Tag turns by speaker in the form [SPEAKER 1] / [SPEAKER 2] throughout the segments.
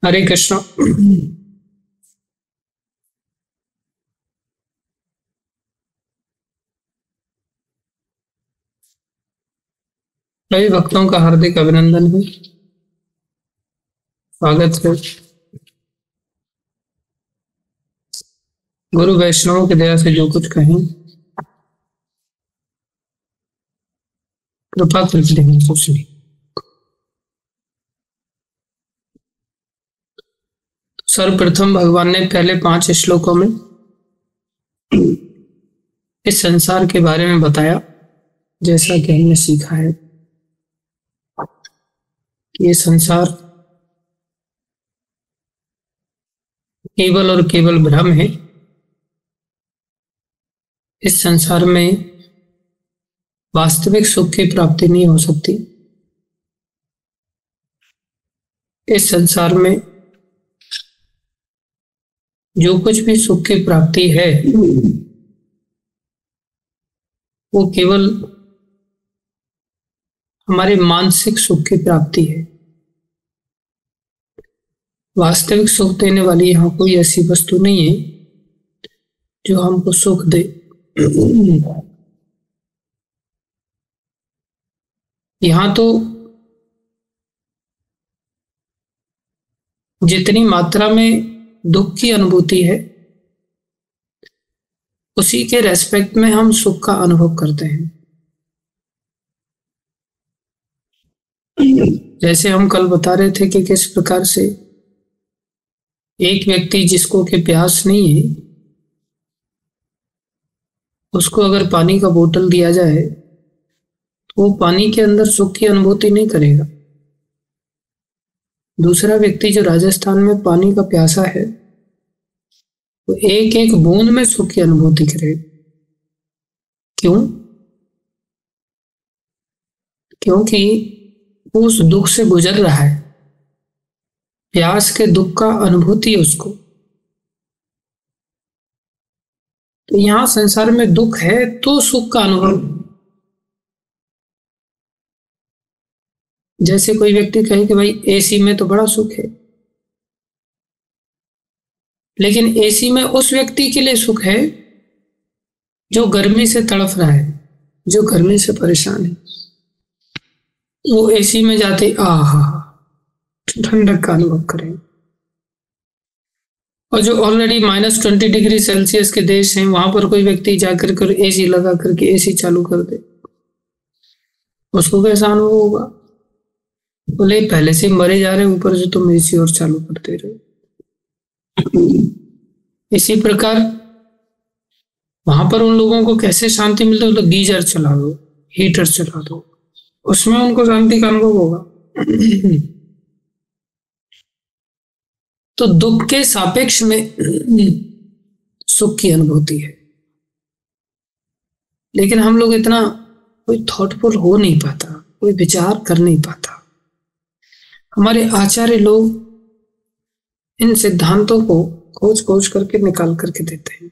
[SPEAKER 1] हरे कृष्ण। सभी भक्तों का हार्दिक अभिनंदन है, स्वागत है। गुरु वैष्णव की दया से जो कुछ कहें कृपा करके हम सोच ली। सर्वप्रथम भगवान ने पहले 5 श्लोकों में इस संसार के बारे में बताया, जैसा कि हमने सीखा है कि ये संसार केवल और केवल भ्रम है। इस संसार में वास्तविक सुख की प्राप्ति नहीं हो सकती। इस संसार में जो कुछ भी सुख की प्राप्ति है वो केवल हमारे मानसिक सुख की प्राप्ति है। वास्तविक सुख देने वाली यहाँ कोई ऐसी वस्तु नहीं है जो हमको सुख दे। यहाँ तो जितनी मात्रा में दुख की अनुभूति है उसी के रेस्पेक्ट में हम सुख का अनुभव करते हैं। जैसे हम कल बता रहे थे कि किस प्रकार से एक व्यक्ति जिसको कि प्यास नहीं है उसको अगर पानी का बोतल दिया जाए तो वो पानी के अंदर सुख की अनुभूति नहीं करेगा। दूसरा व्यक्ति जो राजस्थान में पानी का प्यासा है वो एक एक बूंद में सुख की अनुभूति करेगा। क्यों? क्योंकि वो उस दुख से गुजर रहा है, प्यास के दुख का अनुभूति है उसको। तो यहां संसार में दुख है तो सुख का अनुभव। जैसे कोई व्यक्ति कहे कि भाई एसी में तो बड़ा सुख है, लेकिन एसी में उस व्यक्ति के लिए सुख है जो गर्मी से तड़फ रहा है, जो गर्मी से परेशान है। वो एसी में जाते आहा ठंडक का अनुभव करें। और जो ऑलरेडी -20 डिग्री सेल्सियस के देश हैं वहां पर कोई व्यक्ति जाकर कर एसी लगा करके एसी चालू कर दे, उसको कैसा अनुभव होगा? बोले पहले से मरे जा रहे, ऊपर से तुम एसी और चालू करते रहे। इसी प्रकार वहां पर उन लोगों को कैसे शांति मिलती है? तो गीजर चला दो, हीटर चला दो, उसमें उनको शांति का अनुभव होगा। तो दुख के सापेक्ष में सुख की अनुभूति है, लेकिन हम लोग इतना कोई थॉटफुल हो नहीं पाता, कोई विचार कर नहीं पाता। हमारे आचार्य लोग इन सिद्धांतों को खोज खोज करके निकाल करके देते हैं।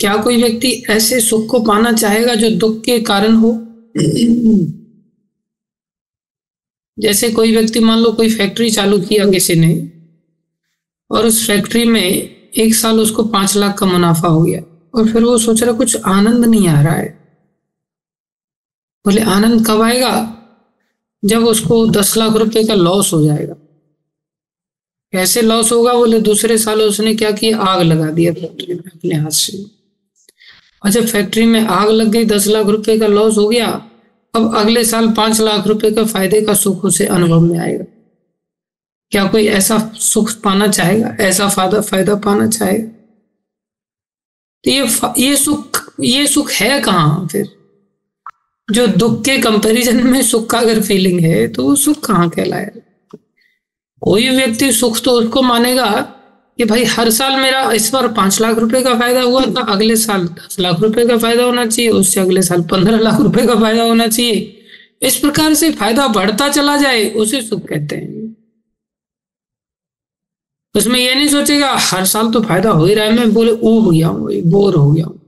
[SPEAKER 1] क्या कोई व्यक्ति ऐसे सुख को पाना चाहेगा जो दुख के कारण हो? जैसे कोई व्यक्ति मान लो कोई फैक्ट्री चालू किया किसी ने और उस फैक्ट्री में 1 साल उसको 5 लाख का मुनाफा हो गया और फिर वो सोच रहा कुछ आनंद नहीं आ रहा है। बोले आनंद कब आएगा? जब उसको 10 लाख रुपए का लॉस हो जाएगा। कैसे लॉस होगा? बोले दूसरे साल उसने क्या किया, आग लगा दिया फैक्ट्री में अपने हाथ से। और जब फैक्ट्री में आग लग गई, 10 लाख रुपए का लॉस हो गया, अब अगले साल 5 लाख रुपए का फायदे का सुख उसे अनुभव में आएगा। क्या कोई ऐसा सुख पाना चाहेगा, ऐसा फायदा पाना चाहेगा? तो ये सुख है कहाँ फिर? जो दुख के कंपैरिजन में सुख का अगर फीलिंग है तो वो सुख कहाँ कहलाएगा? कोई व्यक्ति सुख तो उसको मानेगा कि भाई हर साल मेरा इस बार 5 लाख रुपए का फायदा हुआ था, अगले साल 10 लाख रुपए का फायदा होना चाहिए, उससे अगले साल 15 लाख रुपए का फायदा होना चाहिए। इस प्रकार से फायदा बढ़ता चला जाए, उसे सुख कहते हैं। उसमें यह नहीं सोचेगा हर साल तो फायदा हो ही रहा है, मैं बोले ऊब गया हूँ, बोर हो गया हूँ,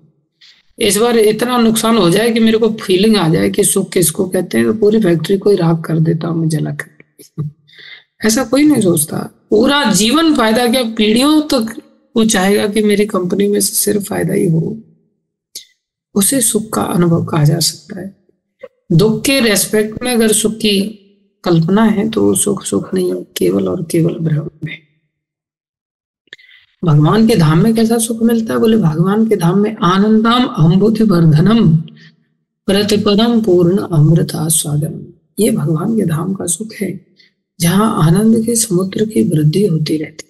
[SPEAKER 1] इस बार इतना नुकसान हो जाए कि मेरे को फीलिंग आ जाए कि सुख किसको कहते हैं, तो पूरी फैक्ट्री को ही राख कर देता हूँ मैं जला कर। ऐसा कोई नहीं सोचता। पूरा जीवन फायदा क्या, पीढ़ियों तक वो चाहेगा कि मेरी कंपनी में से सिर्फ फायदा ही हो। उसे सुख का अनुभव कहा जा सकता है। दुख के रेस्पेक्ट में अगर सुख की कल्पना है तो वो सुख सुख नहीं है, केवल और केवल भ्रम है। भगवान के धाम में कैसा सुख मिलता है? बोले भगवान के धाम में आनंदम अम्बुधि वर्धनम प्रतिपदम पूर्ण अमृत आस्वादनम। ये भगवान के धाम का सुख है, जहां आनंद के समुद्र की वृद्धि होती रहती।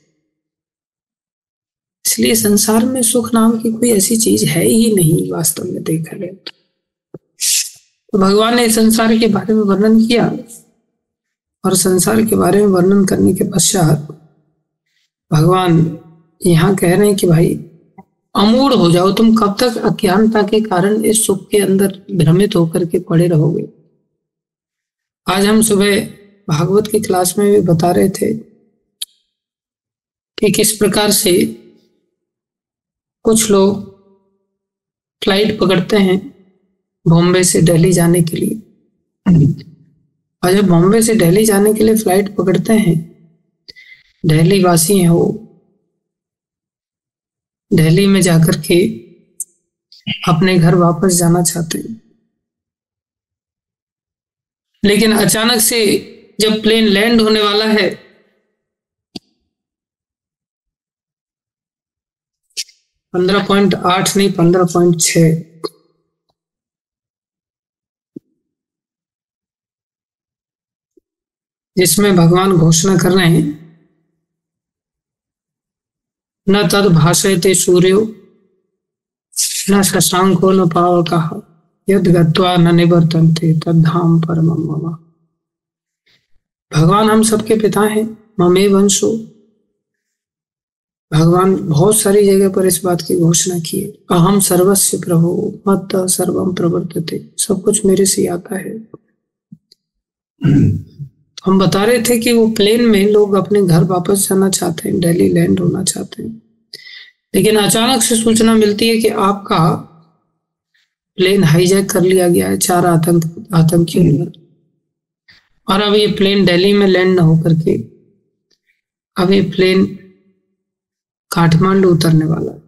[SPEAKER 1] इसलिए संसार में सुख नाम की कोई ऐसी चीज है ही नहीं, वास्तव में देखा जाए तो। भगवान ने संसार के बारे में वर्णन किया, और संसार के बारे में वर्णन करने के पश्चात भगवान यहाँ कह रहे हैं कि भाई अमूढ़ हो जाओ, तुम कब तक अज्ञानता के कारण इस सुख के अंदर भ्रमित होकर के पड़े रहोगे। आज हम सुबह भागवत की क्लास में भी बता रहे थे कि किस प्रकार से कुछ लोग फ्लाइट पकड़ते हैं बॉम्बे से दिल्ली जाने के लिए, और जब बॉम्बे से दिल्ली जाने के लिए फ्लाइट पकड़ते हैं, दिल्ली वासी हैं वो, दिल्ली में जाकर के अपने घर वापस जाना चाहते हैं, लेकिन अचानक से जब प्लेन लैंड होने वाला है, 15.8 नहीं 15.6 जिसमें भगवान घोषणा कर रहे हैं, न तद भाषयते सूर्यो न शशांको न पावकः यद गत्वा न निवर्तन्ते तद्धाम परमं मम। भगवान हम सबके पिता हैं, ममे वंशो। भगवान बहुत सारी जगह पर इस बात की घोषणा की है, अहम सर्वस्य प्रभु मत सर्वम प्रवर्तते, सब कुछ मेरे से आता है। हम बता रहे थे कि वो प्लेन में लोग अपने घर वापस जाना चाहते हैं, दिल्ली लैंड होना चाहते हैं, लेकिन अचानक से सूचना मिलती है कि आपका प्लेन हाईजैक कर लिया गया है 4 आतंकियों ने, और अब ये प्लेन दिल्ली में लैंड न होकर के अब ये प्लेन काठमांडू उतरने वाला है।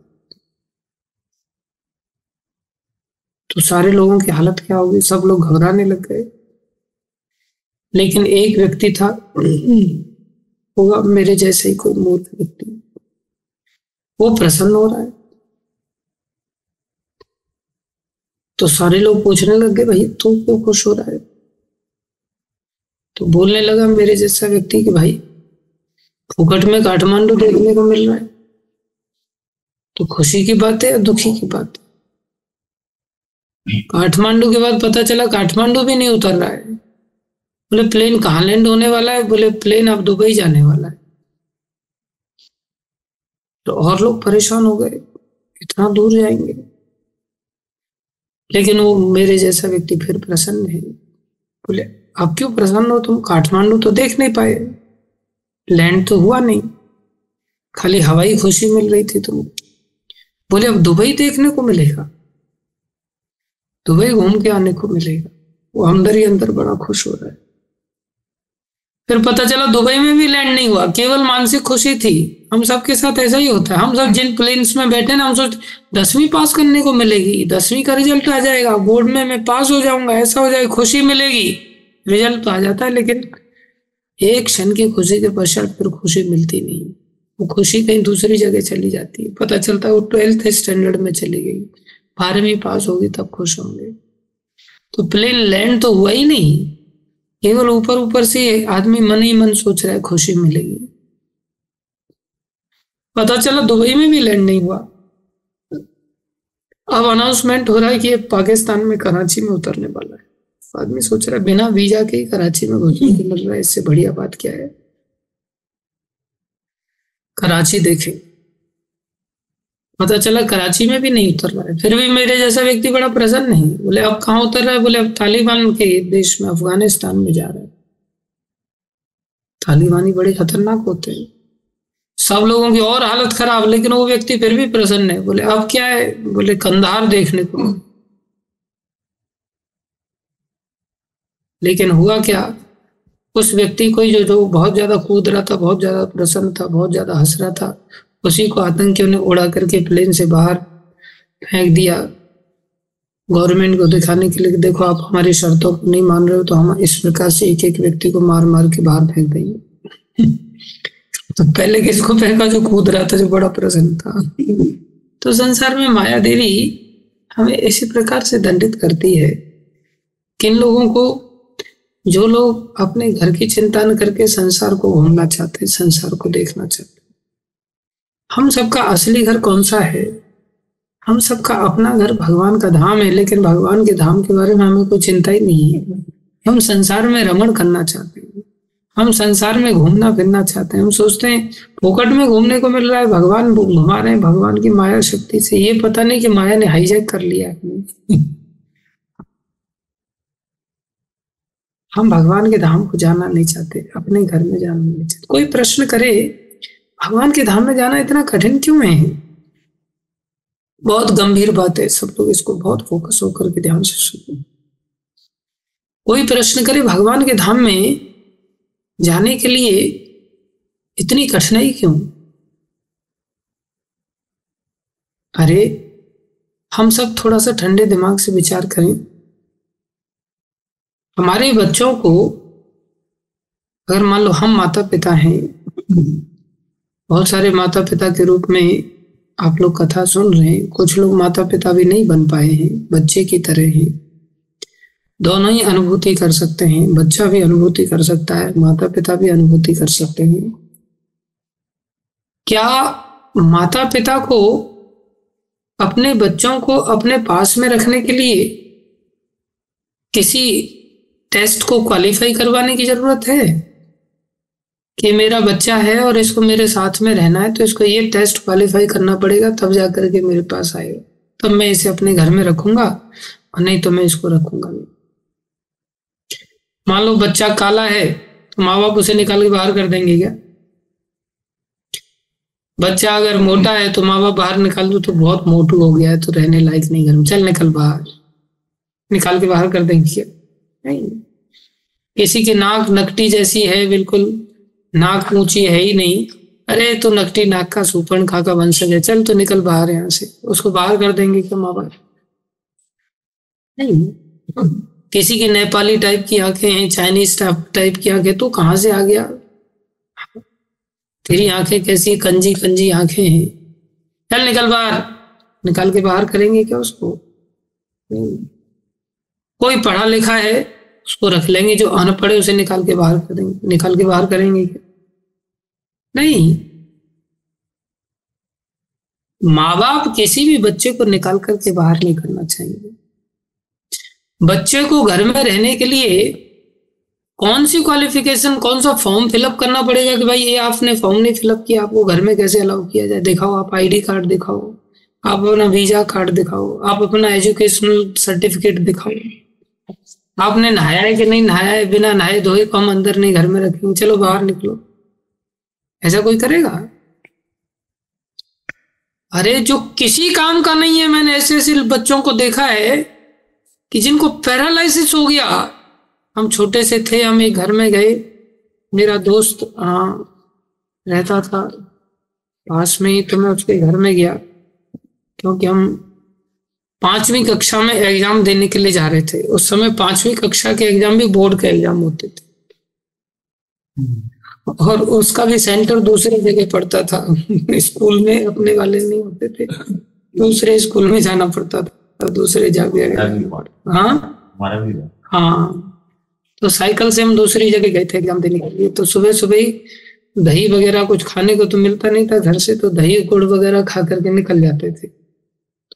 [SPEAKER 1] तो सारे लोगों की हालत क्या होगी? सब लोग घबराने लग गए, लेकिन एक व्यक्ति था, होगा मेरे जैसे ही कोई मूर्ख व्यक्ति, वो प्रसन्न हो रहा है। तो सारे लोग पूछने लग गए, भाई तू क्यों खुश हो रहा है? तो बोलने लगा मेरे जैसा व्यक्ति कि भाई फुकट में काठमांडू देखने को मिल रहा है, तो खुशी की बात है या दुखी की बात है? काठमांडू के बाद पता चला काठमांडू भी नहीं उतर रहा है। बोले प्लेन कहाँ लैंड होने वाला है? बोले प्लेन अब दुबई जाने वाला है। तो और लोग परेशान हो गए, इतना दूर जाएंगे। लेकिन वो मेरे जैसा व्यक्ति फिर प्रसन्न है। बोले अब क्यों प्रसन्न हो तुम? काठमांडू तो देख नहीं पाए, लैंड तो हुआ नहीं, खाली हवाई खुशी मिल रही थी तुम। बोले अब दुबई देखने को मिलेगा, दुबई घूम के आने को मिलेगा। वो अंदर ही अंदर बड़ा खुश हो रहा है। फिर पता चला दुबई में भी लैंड नहीं हुआ, केवल मानसिक खुशी थी। हम सबके साथ ऐसा ही होता है। हम सब जिन प्लेन्स में बैठे ना, हम सोचते 10वीं पास करने को मिलेगी, 10वीं का रिजल्ट आ जाएगा, बोर्ड में मैं पास हो जाऊंगा, ऐसा हो जाएगा, खुशी मिलेगी। रिजल्ट तो आ जाता है, लेकिन एक क्षण की खुशी के पश्चात फिर खुशी मिलती नहीं। वो खुशी कहीं दूसरी जगह चली जाती है। पता चलता है वो 12th स्टैंडर्ड में चली गई, 12वीं पास होगी तब खुश होंगे। तो प्लेन लैंड तो हुआ ही नहीं, केवल ऊपर ऊपर से आदमी मन ही मन सोच रहा है खुशी मिलेगी। पता चला दुबई में भी लैंड नहीं हुआ। अब अनाउंसमेंट हो रहा है कि ये पाकिस्तान में कराची में उतरने वाला है। आदमी सोच रहा है बिना वीजा के ही कराची में घुसने को मिल रहा है, इससे बढ़िया बात क्या है? कराची देखे, पता चला कराची में भी नहीं उतर रहा है। फिर भी मेरे जैसा व्यक्ति बड़ा प्रसन्न है। बोले अब कहाँ उतर रहा है? बोले अब तालिबान के देश में, अफगानिस्तान में जा रहा है। तालिबानी बड़े खतरनाक होते हैं, सब लोगों की और हालत खराब, लेकिन वो व्यक्ति फिर भी प्रसन्न है। बोले अब क्या है? बोले कंधार देखने को। लेकिन हुआ क्या? उस व्यक्ति को जो जो बहुत ज्यादा कूद रहा था, बहुत ज्यादा प्रसन्न था, बहुत ज्यादा हंस रहा था, उसी को आतंकियों ने उड़ा करके प्लेन से बाहर फेंक दिया, गवर्नमेंट को दिखाने के लिए कि देखो आप हमारी शर्तों को नहीं मान रहे हो, तो हम इस प्रकार से एक एक व्यक्ति को मार मार के बाहर फेंक देंगे। तो पहले किसको फेंका? जो कूद रहा था, जो बड़ा प्रसन्न था। तो संसार में माया देवी हमें इसी प्रकार से दंडित करती है। किन लोगों को? जो लोग अपने घर की चिंता न करके संसार को घूमना चाहते हैं, संसार को देखना चाहते हैं। हम सबका असली घर कौन सा है? हम सबका अपना घर भगवान का धाम है, लेकिन भगवान के धाम के बारे में हमें कोई चिंता ही नहीं है। हम संसार में रमण करना चाहते हैं, हम संसार में घूमना फिरना चाहते हैं। हम सोचते हैं फोकट में घूमने को मिल रहा है, भगवान घुमा रहे हैं भगवान की माया शक्ति से। ये पता नहीं कि माया ने हाईजैक कर लिया है। हम भगवान के धाम को जाना नहीं चाहते, अपने घर में जाना नहीं चाहते। कोई प्रश्न करे भगवान के धाम में जाना इतना कठिन क्यों है? बहुत गंभीर बात है, सब लोग इसको बहुत फोकस होकर के ध्यान से सुनो। कोई प्रश्न करे भगवान के धाम में जाने के लिए इतनी कठिनाई क्यों? अरे हम सब थोड़ा सा ठंडे दिमाग से विचार करें। हमारे बच्चों को अगर मान लो हम माता पिता हैं, बहुत सारे माता पिता के रूप में आप लोग कथा सुन रहे हैं, कुछ लोग माता पिता भी नहीं बन पाए हैं, बच्चे की तरह हैं। दोनों ही अनुभूति कर सकते हैं, बच्चा भी अनुभूति कर सकता है, माता पिता भी अनुभूति कर सकते हैं। क्या माता पिता को अपने बच्चों को अपने पास में रखने के लिए किसी टेस्ट को क्वालिफाई करवाने की जरूरत है कि मेरा बच्चा है और इसको मेरे साथ में रहना है, तो इसको ये टेस्ट क्वालिफाई करना पड़ेगा, तब जाकर के मेरे पास आएगा, तब मैं इसे अपने घर में रखूंगा, और नहीं तो मैं इसको रखूंगा नहीं। मान लो बच्चा काला है तो माँ बाप उसे निकाल के बाहर कर देंगे क्या? बच्चा अगर मोटा है तो माँ बाप बाहर निकाल दो, तो बहुत मोटू हो गया है तो रहने लायक नहीं घर में, चल निकल बाहर, निकाल के बाहर कर देंगे क्या? नहीं। किसी की नाक नकटी जैसी है, बिल्कुल नाक ऊंची है ही नहीं, अरे तो नकटी नाक का सुपर्ण खा का वंशज है, चल तो निकल बाहर यहाँ से, उसको बाहर कर देंगे क्या माँ बाप? नहीं। किसी की नेपाली टाइप की आंखें हैं, चाइनीज टाइप की आंखें, तो कहाँ से आ गया? तेरी आंखें कैसी कंजी कंजी आंखें हैं, चल निकल बाहर, निकाल के बाहर करेंगे क्या उसको? कोई पढ़ा लिखा है उसको रख लेंगे, जो अनपढ़ है उसे निकाल के बाहर कर देंगे, निकाल के बाहर करेंगे क्या? नहीं। माँ बाप किसी भी बच्चे को निकाल करके बाहर नहीं करना चाहिए। बच्चे को घर में रहने के लिए कौन सी क्वालिफिकेशन, कौन सा फॉर्म फिलअप करना पड़ेगा कि भाई ये आपने फॉर्म नहीं फिलअप किया, आपको घर में कैसे अलाउ किया जाए? दिखाओ, आप आईडी कार्ड दिखाओ, आप अपना वीजा कार्ड दिखाओ, आप अपना एजुकेशनल सर्टिफिकेट दिखाओ, आपने नहाया है कि नहीं नहाया है, बिना नहाए धोए को हम अंदर नहीं घर में रखेंगे, चलो बाहर निकलो। ऐसा कोई करेगा? अरे जो किसी काम का नहीं है, मैंने ऐसे ऐसे बच्चों को देखा है कि जिनको पैरालिसिस हो गया। हम छोटे से थे, हम एक घर में गए, मेरा दोस्त रहता था पास में ही, तो मैं उसके घर में गया, क्योंकि हम 5वीं कक्षा में एग्जाम देने के लिए जा रहे थे। उस समय 5वीं कक्षा के एग्जाम भी बोर्ड के एग्जाम होते थे, और उसका भी सेंटर दूसरी जगह पड़ता था। स्कूल में अपने वाले नहीं होते थे, दूसरे स्कूल में जाना पड़ता था, दूसरे जगह। हाँ, तो साइकिल से हम दूसरी जगह गए थे एग्जाम देने के लिए। तो सुबह सुबह ही दही वगैरह कुछ खाने को तो मिलता नहीं था घर से, तो दही गुड़ वगैरह खा करके निकल जाते थे।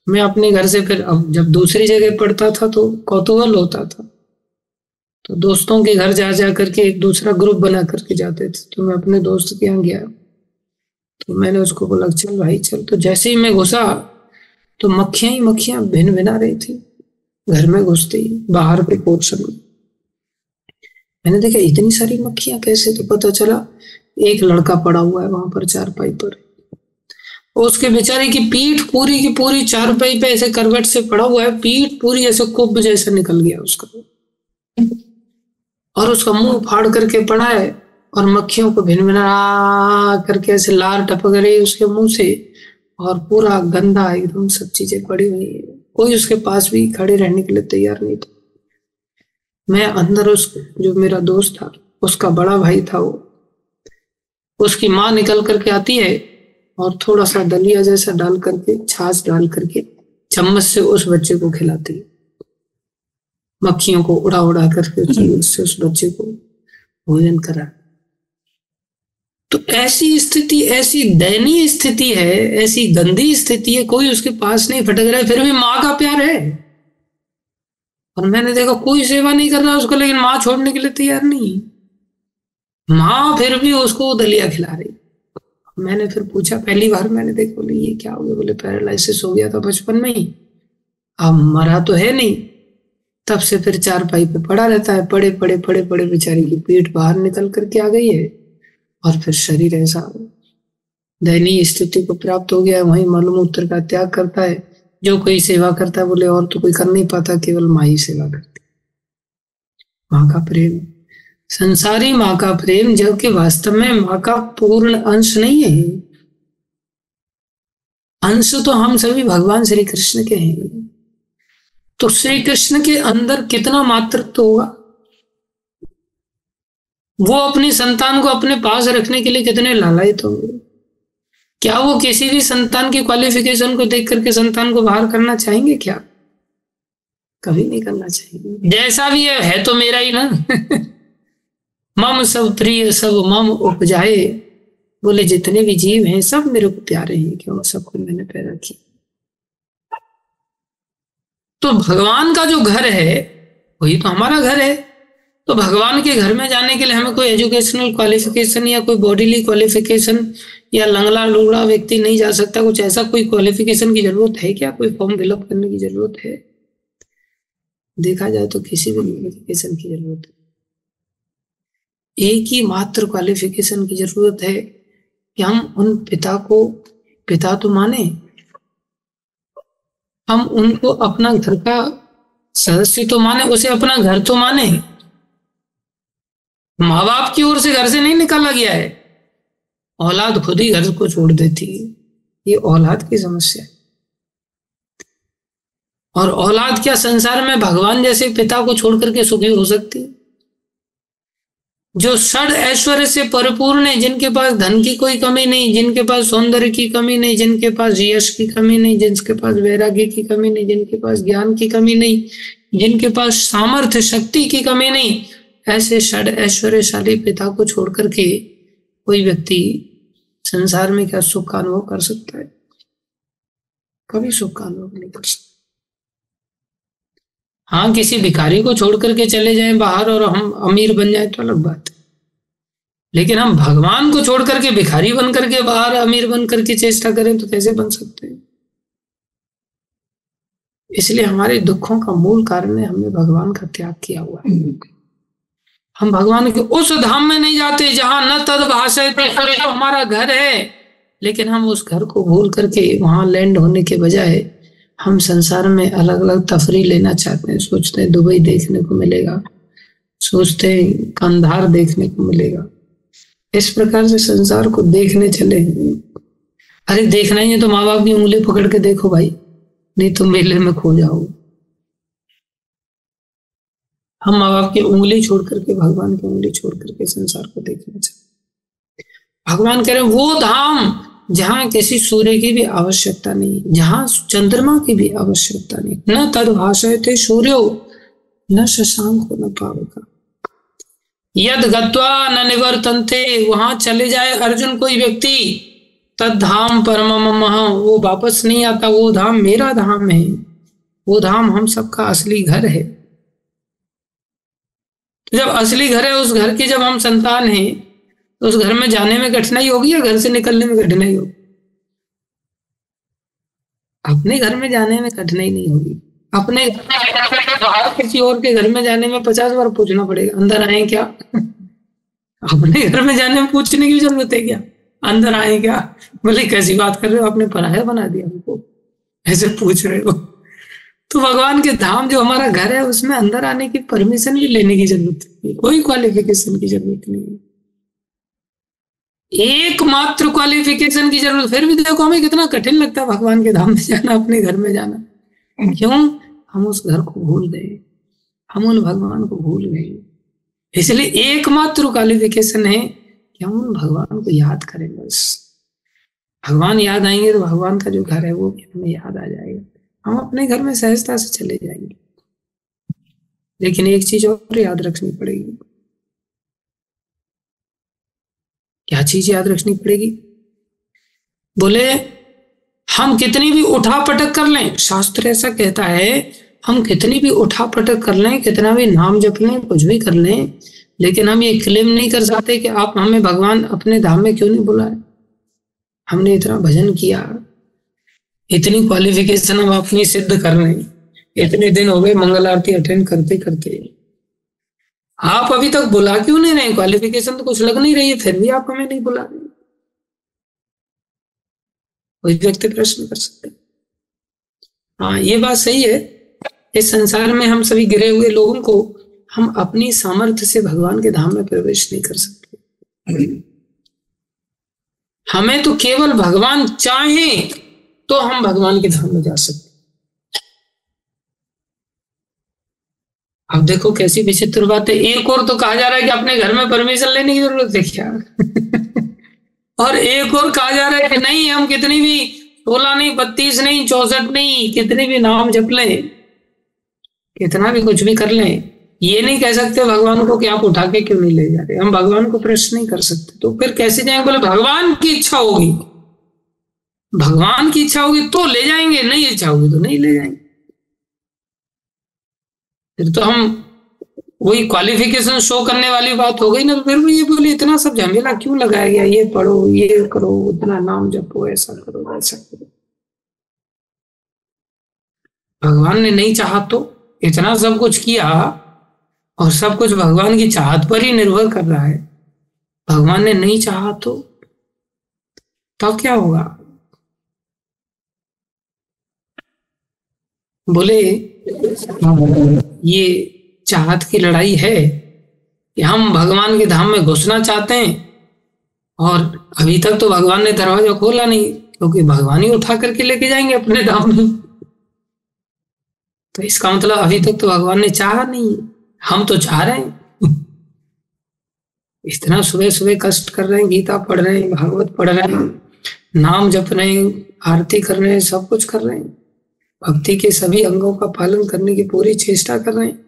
[SPEAKER 1] मैं अपने घर से फिर, अब जब दूसरी जगह पढ़ता था तो कौतूहल होता था, तो दोस्तों के घर जा जा करके एक दूसरा ग्रुप बना करके जाते थे। तो मैं अपने दोस्त के यहाँ गया, तो मैंने उसको बोला चल भाई चल। तो जैसे ही मैं घुसा तो मक्खियां ही मक्खियां भिन भिना रही थी घर में घुसते ही, बाहर के पोर्शन में। मैंने देखा इतनी सारी मक्खियां कैसे, तो पता चला एक लड़का पड़ा हुआ है वहां पर चारपाई पर, उसके बेचारे की पीठ पूरी की पूरी चारपाई पे ऐसे करवट से पड़ा हुआ है, पीठ पूरी ऐसे कुब जैसा निकल गया उसका। और उसका मुंह फाड़ करके पड़ा है और मक्खियों को भिनभिना करके ऐसे लार टपक रही है उसके मुंह से, और पूरा गंदा एकदम सब चीजें पड़ी हुई है। कोई उसके पास भी खड़े रहने के लिए तैयार नहीं था। मैं अंदर उस जो मेरा दोस्त था उसका बड़ा भाई था, वो उसकी माँ निकल करके आती है और थोड़ा सा दलिया जैसा डाल करके, छाछ डाल करके चम्मच से उस बच्चे को खिलाती है, मक्खियों को उड़ा उड़ा करके उससे उस बच्चे को भोजन करा। तो ऐसी स्थिति, ऐसी दयनीय स्थिति है, ऐसी गंदी स्थिति है, कोई उसके पास नहीं फटक रहा है, फिर भी माँ का प्यार है। और मैंने देखा कोई सेवा नहीं कर रहा उसको, लेकिन माँ छोड़ने के लिए तैयार नहीं। माँ फिर भी उसको दलिया खिला रही। मैंने फिर पूछा, पहली बार मैंने देखा, बोले ये क्या हो गया? बोले पैरालिसिस हो गया था बचपन में ही, अब मरा तो है नहीं। तब से फिर चारपाई पे पड़ा रहता है, पड़े पड़े पड़े पड़े बेचारी की पीठ बाहर निकल करके आ गई है और फिर शरीर ऐसा दयनीय स्थिति को प्राप्त हो गया है। वहीं मलमूत्र का त्याग करता है। जो कोई सेवा करता है, बोले और तो कोई कर नहीं पाता, केवल माँ ही सेवा करती। माँ का प्रेम, संसारी माँ का प्रेम, जबकि वास्तव में माँ का पूर्ण अंश नहीं है। अंश तो हम सभी भगवान श्री कृष्ण के हैं। तो श्री कृष्ण के अंदर कितना मातृत्व होगा? वो अपनी संतान को अपने पास रखने के लिए कितने लालायित होंगे? क्या वो किसी भी संतान की क्वालिफिकेशन को देख करके संतान को बाहर करना चाहेंगे? क्या कभी नहीं करना चाहिए। जैसा भी है तो मेरा ही ना। मम सब प्रिय सब मम उपजाए, बोले जितने भी जीव हैं सब मेरे को प्यारे हैं, क्यों? सबको मैंने पैदा किया। तो भगवान का जो घर है वही तो हमारा घर है। तो भगवान के घर में जाने के लिए हमें कोई एजुकेशनल क्वालिफिकेशन या कोई बॉडीली क्वालिफिकेशन या लंगड़ा लुगड़ा व्यक्ति नहीं जा सकता। कुछ ऐसा कोई क्वालिफिकेशन की जरूरत है क्या? कोई फॉर्म फिलअप करने की जरूरत है? देखा जाए तो किसी भी क्वालिफिकेशन की जरूरत है। एक ही मात्र क्वालिफिकेशन की जरूरत है कि हम उन पिता को पिता तो माने, हम उनको अपना घर का सदस्य तो माने, उसे अपना घर तो माने। माँ बाप की ओर से घर से नहीं निकाला गया है, औलाद खुद ही घर को छोड़ देती है। ये औलाद की समस्या है। और औलाद क्या संसार में भगवान जैसे पिता को छोड़ करके सुखी हो सकती है? जो षड ऐश्वर्य से परिपूर्ण है, जिनके पास धन की कोई कमी नहीं, जिनके पास सौंदर्य की कमी नहीं, जिनके पास यश की कमी नहीं, जिनके पास वैराग्य की कमी नहीं, जिनके पास ज्ञान की कमी नहीं, जिनके पास सामर्थ्य शक्ति की कमी नहीं, ऐसे षड ऐश्वर्यशाली पिता को छोड़ करके कोई व्यक्ति संसार में क्या सुख का अनुभव कर सकता है? कभी सुख का अनुभव नहीं कर सकता। हाँ, किसी भिखारी को छोड़ करके चले जाएं बाहर और हम अमीर बन जाए तो अलग बात है, लेकिन हम भगवान को छोड़ करके भिखारी बन करके बाहर अमीर बन करके चेष्टा करें तो कैसे बन सकते हैं? इसलिए हमारे दुखों का मूल कारण है हमने भगवान का त्याग किया हुआ है। हम भगवान के उस धाम में नहीं जाते जहां न तद भाषयते, तो हमारा घर है, लेकिन हम उस घर को भूल करके वहां लैंड होने के बजाय हम संसार में अलग अलग तफरी लेना चाहते हैं। सोचते हैं दुबई देखने को मिलेगा, सोचते हैं कंधार देखने को मिलेगा। इस प्रकार से संसार को देखने चले। अरे देखना ही है तो माँ बाप की उंगली पकड़ के देखो भाई, नहीं तो मेले में खो जाओ। हम माँ बाप की उंगली छोड़ करके, भगवान की उंगली छोड़ करके संसार को देखना चाहिए। भगवान कह रहे वो धाम जहां किसी सूर्य की भी आवश्यकता नहीं, जहां चंद्रमा की भी आवश्यकता नहीं, न तद भाषयते सूर्यो न शशांको न पावका, यद गत्वा न निवर्तन्ते, वहां चले जाए अर्जुन कोई व्यक्ति, तद धाम परमम मम, वो वापस नहीं आता। वो धाम मेरा धाम है, वो धाम हम सबका असली घर है। तो जब असली घर है, उस घर की जब हम संतान हैं, तो उस घर में जाने में कठिनाई होगी या घर से निकलने में कठिनाई होगी? अपने घर में जाने में कठिनाई नहीं होगी, अपने बाहर किसी और के घर में जाने में 50 बार पूछना पड़ेगा अंदर आए क्या। अपने घर में जाने में पूछने की जरूरत है क्या, अंदर आए क्या? बोले कैसी बात कर रहे हो, आपने पराया बना दिया हमको, ऐसे पूछ रहे हो। तो भगवान के धाम जो हमारा घर है उसमें अंदर आने की परमिशन भी लेने की जरूरत नहीं, कोई क्वालिफिकेशन की जरूरत नहीं है। एकमात्र क्वालिफिकेशन की जरूरत, फिर भी देखो हमें कितना कठिन लगता है भगवान के धाम में जाना, अपने घर में जाना। क्यों? हम उस घर को भूल गए, हम उन भगवान को भूल गए। इसलिए एकमात्र क्वालिफिकेशन है कि हम उन भगवान को याद करें। बस भगवान याद आएंगे तो भगवान का जो घर है वो भी हमें याद आ जाएगा, हम अपने घर में सहजता से चले जाएंगे। लेकिन एक चीज और याद रखनी पड़ेगी। क्या चीज याद रखनी पड़ेगी? बोले हम कितनी भी उठा पटक कर लें, शास्त्र ऐसा कहता है, हम कितनी भी उठा पटक कर लें, कितना भी नाम जप लें, कुछ भी कर लें, लेकिन हम ये क्लेम नहीं कर सकते कि आप हमें भगवान अपने धाम में क्यों नहीं बुलाए। हमने इतना भजन किया, इतनी क्वालिफिकेशन हम अपनी सिद्ध कर रहे हैं, इतने दिन हो गए मंगल आरती अटेंड करते करते, आप अभी तक बुला क्यों नहीं रहे? क्वालिफिकेशन तो कुछ लग नहीं रही है, फिर भी आप हमें नहीं बुला रहे। कोई व्यक्ति प्रश्न कर सकते। हाँ, ये बात सही है। इस संसार में हम सभी गिरे हुए लोगों को हम अपनी सामर्थ्य से भगवान के धाम में प्रवेश नहीं कर सकते। हमें तो केवल भगवान चाहे तो हम भगवान के धाम में जा सकते। अब देखो कैसी विचित्र बात है। एक और तो कहा जा रहा है कि अपने घर में परमिशन लेने की जरूरत है क्या? और एक और कहा जा रहा है कि नहीं, हम कितनी भी 16 नहीं, 32 नहीं, 64 नहीं, कितने भी नाम जप लें, कितना भी कुछ भी कर लें, ये नहीं कह सकते भगवान को कि आप उठा के क्यों नहीं ले जा रहे। हम भगवान को प्रश्न नहीं कर सकते, तो फिर कैसे जाएंगे? बोले भगवान की इच्छा होगी, भगवान की इच्छा होगी तो ले जाएंगे, नहीं इच्छा होगी तो नहीं ले जाएंगे। फिर तो हम वही क्वालिफिकेशन शो करने वाली बात हो गई ना। तो फिर भी ये बोले इतना सब झमेला क्यों लगाया गया, ये पढ़ो, ये करो, उतना नाम जपो, ऐसा करो, वैसा करो। भगवान ने नहीं चाहा तो इतना सब कुछ किया, और सब कुछ भगवान की चाहत पर ही निर्भर कर रहा है। भगवान ने नहीं चाहा तो तब क्या होगा? बोले ये चाहत की लड़ाई है कि हम भगवान के धाम में घुसना चाहते हैं, और अभी तक तो भगवान ने दरवाजा खोला नहीं, क्योंकि भगवान ही उठा करके लेके जाएंगे अपने धाम में। तो इसका मतलब अभी तक तो भगवान ने चाहा नहीं, हम तो चाह रहे हैं। इतना सुबह सुबह कष्ट कर रहे हैं, गीता पढ़ रहे हैं, भागवत पढ़ रहे हैं, नाम जप रहे हैं, आरती कर रहे हैं, सब कुछ कर रहे हैं, भक्ति के सभी अंगों का पालन करने की पूरी चेष्टा कर रहे हैं,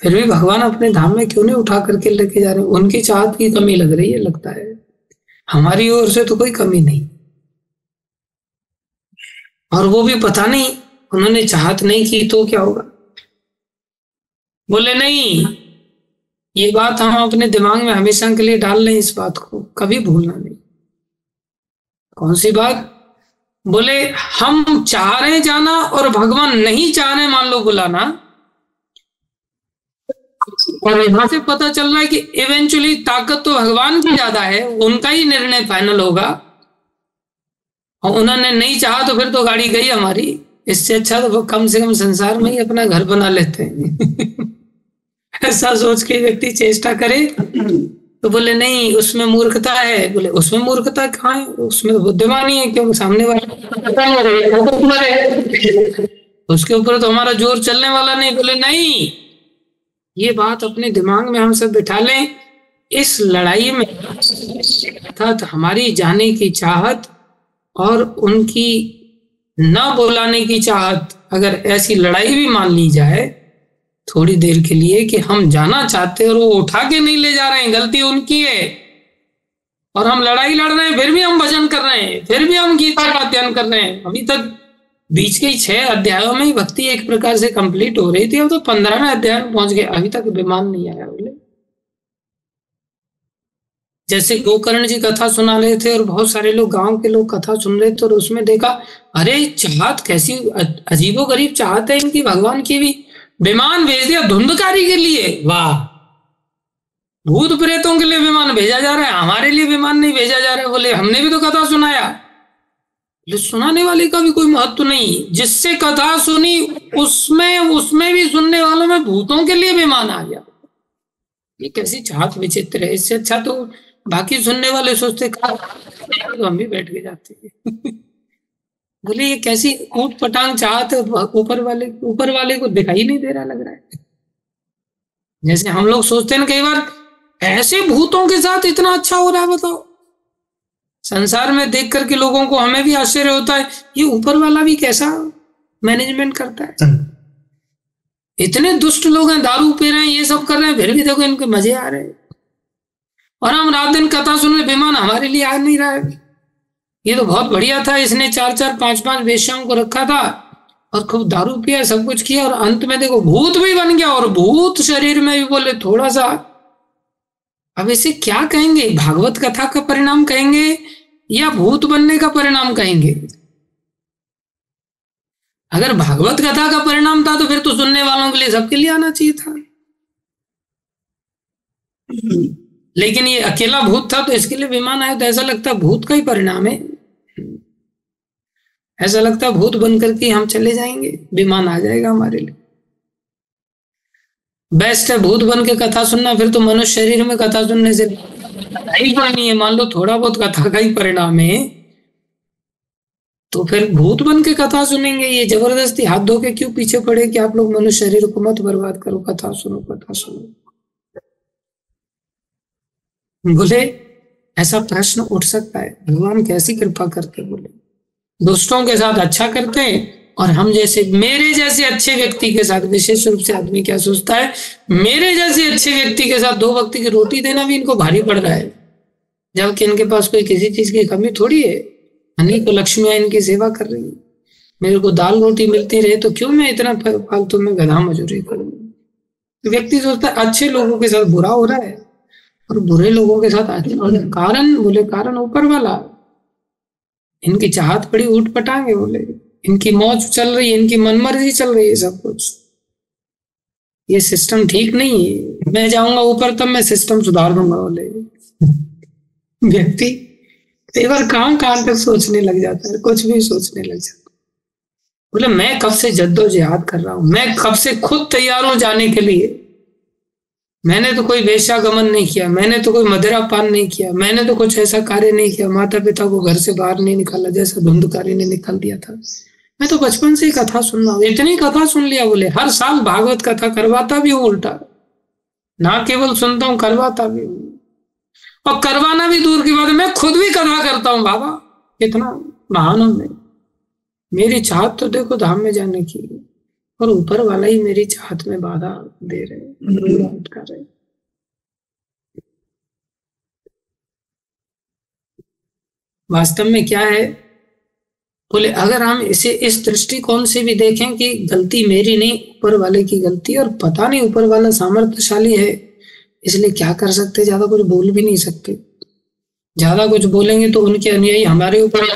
[SPEAKER 1] फिर भी भगवान अपने धाम में क्यों नहीं उठा करके लेके जा रहे हैं? उनकी चाहत की कमी लग रही है, लगता है। हमारी ओर से तो कोई कमी नहीं, और वो भी पता नहीं, उन्होंने चाहत नहीं की तो क्या होगा। बोले नहीं, ये बात हम अपने दिमाग में हमेशा के लिए डाल लें, इस बात को कभी भूलना नहीं। कौन सी बात? बोले हम चाह रहे जाना और भगवान नहीं चाह रहे मान लो बुलाना, और यहां से पता चल रहा है कि इवेंचुअली ताकत तो भगवान की ज्यादा है, उनका ही निर्णय फाइनल होगा, और उन्होंने नहीं चाहा तो फिर तो गाड़ी गई हमारी। इससे अच्छा तो वो कम से कम संसार में ही अपना घर बना लेते हैं। ऐसा सोच के व्यक्ति चेष्टा करे तो बोले नहीं, उसमें मूर्खता है। बोले उसमें मूर्खता कहाँ है? उसमें तो बुद्धिमानी है, क्योंकि सामने वाला उसके ऊपर तो हमारा जोर चलने वाला नहीं। बोले नहीं, ये बात अपने दिमाग में हम सब बिठा लें। इस लड़ाई में अर्थात हमारी जाने की चाहत और उनकी न बुलाने की चाहत, अगर ऐसी लड़ाई भी मान ली जाए थोड़ी देर के लिए कि हम जाना चाहते हैं और वो उठा के नहीं ले जा रहे हैं, गलती उनकी है, और हम लड़ाई लड़ रहे हैं, फिर भी हम भजन कर रहे हैं, फिर भी हम गीता का अध्ययन कर रहे हैं। अभी तक बीच के 6 अध्यायों में भक्ति एक प्रकार से कंप्लीट हो रही थी, अब तो 15वें अध्याय में पहुंच गए, अभी तक विमान नहीं आया। बोले जैसे गोकर्ण जी कथा सुना रहे थे और बहुत सारे लोग, गांव के लोग कथा सुन रहे थे, और उसमें देखा अरे चाहत कैसी अजीबोगरीब चाहत है इनकी, भगवान की भी विमान भेज दिया धुंधकारी के लिए। वाह, भूत प्रेतों के लिए विमान भेजा जा रहा है, हमारे लिए विमान नहीं भेजा जा रहा है। बोले हमने भी तो कथा सुनाया, सुनाने वाले का भी कोई महत्व नहीं, जिससे कथा सुनी उसमें भी सुनने वालों में भूतों के लिए विमान आ गया। ये कैसी चाहत विचित्र है। इससे अच्छा तो बाकी सुनने वाले सोचते तो हम भी बैठ के जाते हैं। बोले ये कैसी ऊट पटांग चाहत है, ऊपर वाले को दिखाई नहीं दे रहा लग रहा है। जैसे हम लोग सोचते हैं ना कई बार, ऐसे भूतों के साथ इतना अच्छा हो रहा है, बताओ। संसार में देख करके लोगों को हमें भी आश्चर्य होता है, ये ऊपर वाला भी कैसा मैनेजमेंट करता है। इतने दुष्ट लोग हैं, दारू पी रहे हैं, ये सब कर रहे हैं, फिर भी देखो इनके मजे आ रहे हैं। और हम रात दिन कथा सुन रहे, विमान हमारे लिए आ नहीं रहा है। ये तो बहुत बढ़िया था, इसने 4-4 5-5 वेश्याओं को रखा था और खूब दारू पिया, सब कुछ किया, और अंत में देखो भूत भी बन गया, और भूत शरीर में भी बोले थोड़ा सा। अब इसे क्या कहेंगे, भागवत कथा का परिणाम कहेंगे या भूत बनने का परिणाम कहेंगे? अगर भागवत कथा का परिणाम था तो फिर तो सुनने वालों के लिए, सबके लिए आना चाहिए था। लेकिन ये अकेला भूत था तो इसके लिए विमान आया, तो ऐसा लगता भूत का ही परिणाम है। ऐसा लगता भूत बन करके हम चले जाएंगे, विमान आ जाएगा हमारे लिए। बेस्ट है भूत बन के कथा सुनना, फिर तो मनुष्य शरीर में कथा सुनने से ही नहीं है। मान लो थोड़ा बहुत कथा का ही परिणाम है, तो फिर भूत बन के कथा सुनेंगे। ये जबरदस्ती हाथ धो के क्यों पीछे पड़े कि आप लोग मनुष्य शरीर को मत बर्बाद करो, कथा सुनो कथा सुनो। बोले ऐसा प्रश्न उठ सकता है, भगवान कैसी कृपा करते। बोले दुष्टों के साथ अच्छा करते हैं, और हम जैसे मेरे जैसे अच्छे व्यक्ति के साथ, विशेष रूप से आदमी क्या सोचता है, मेरे जैसे अच्छे व्यक्ति के साथ 2 वक्त की रोटी देना भी इनको भारी पड़ रहा है, जबकि इनके पास कोई किसी चीज की कमी थोड़ी है। अनेकों लक्ष्मियां इनकी सेवा कर रही है, मेरे को दाल रोटी मिलती रहे तो क्यों मैं इतना फालतू में गधा मजूरी करूँ। व्यक्ति सोचता है अच्छे लोगों के साथ बुरा हो रहा है और बुरे लोगों के साथ अच्छा। कारण बोले कारण ऊपर वाला, इनकी चाहत बड़ी ऊट पटांगे। बोले इनकी मौज चल रही है, इनकी मनमर्जी चल रही है सब कुछ। ये सिस्टम ठीक नहीं है, मैं जाऊंगा ऊपर तब मैं सिस्टम सुधार दूंगा। बोले व्यक्ति कई बार कहां तक सोचने लग जाता है, कुछ भी सोचने लग जाता है। बोले मैं कब से जद्दोजहद कर रहा हूं, मैं कब से खुद तैयार हूं जाने के लिए। मैंने तो कोई वेश्यागमन नहीं किया, मैंने तो कोई मदिरा पान नहीं किया, मैंने तो कुछ ऐसा कार्य नहीं किया, माता पिता को घर से बाहर नहीं निकाला जैसा धुंधकारी ने निकाल दिया था। मैं तो बचपन से ही कथा सुन रहा हूं, इतनी कथा सुन लिया। बोले हर साल भागवत कथा करवाता भी हूं, उल्टा ना केवल सुनता हूं करवाता भी हूं, और करवाना भी दूर की बात है, मैं खुद भी कथा करता हूं। बाबा कितना महान हूं मैं, मेरी चाहत तो देखो धाम में जाने की, और ऊपर वाला ही मेरी चाहत में बाधा दे रहे कर रहे। वास्तव में क्या है, बोले अगर हम इसे इस दृष्टिकोण से भी देखें कि गलती मेरी नहीं ऊपर वाले की गलती, और पता नहीं ऊपर वाला सामर्थ्यशाली है इसलिए क्या कर सकते, ज्यादा कुछ बोल भी नहीं सकते। ज्यादा कुछ बोलेंगे तो उनके अनुयायी हमारे ऊपर,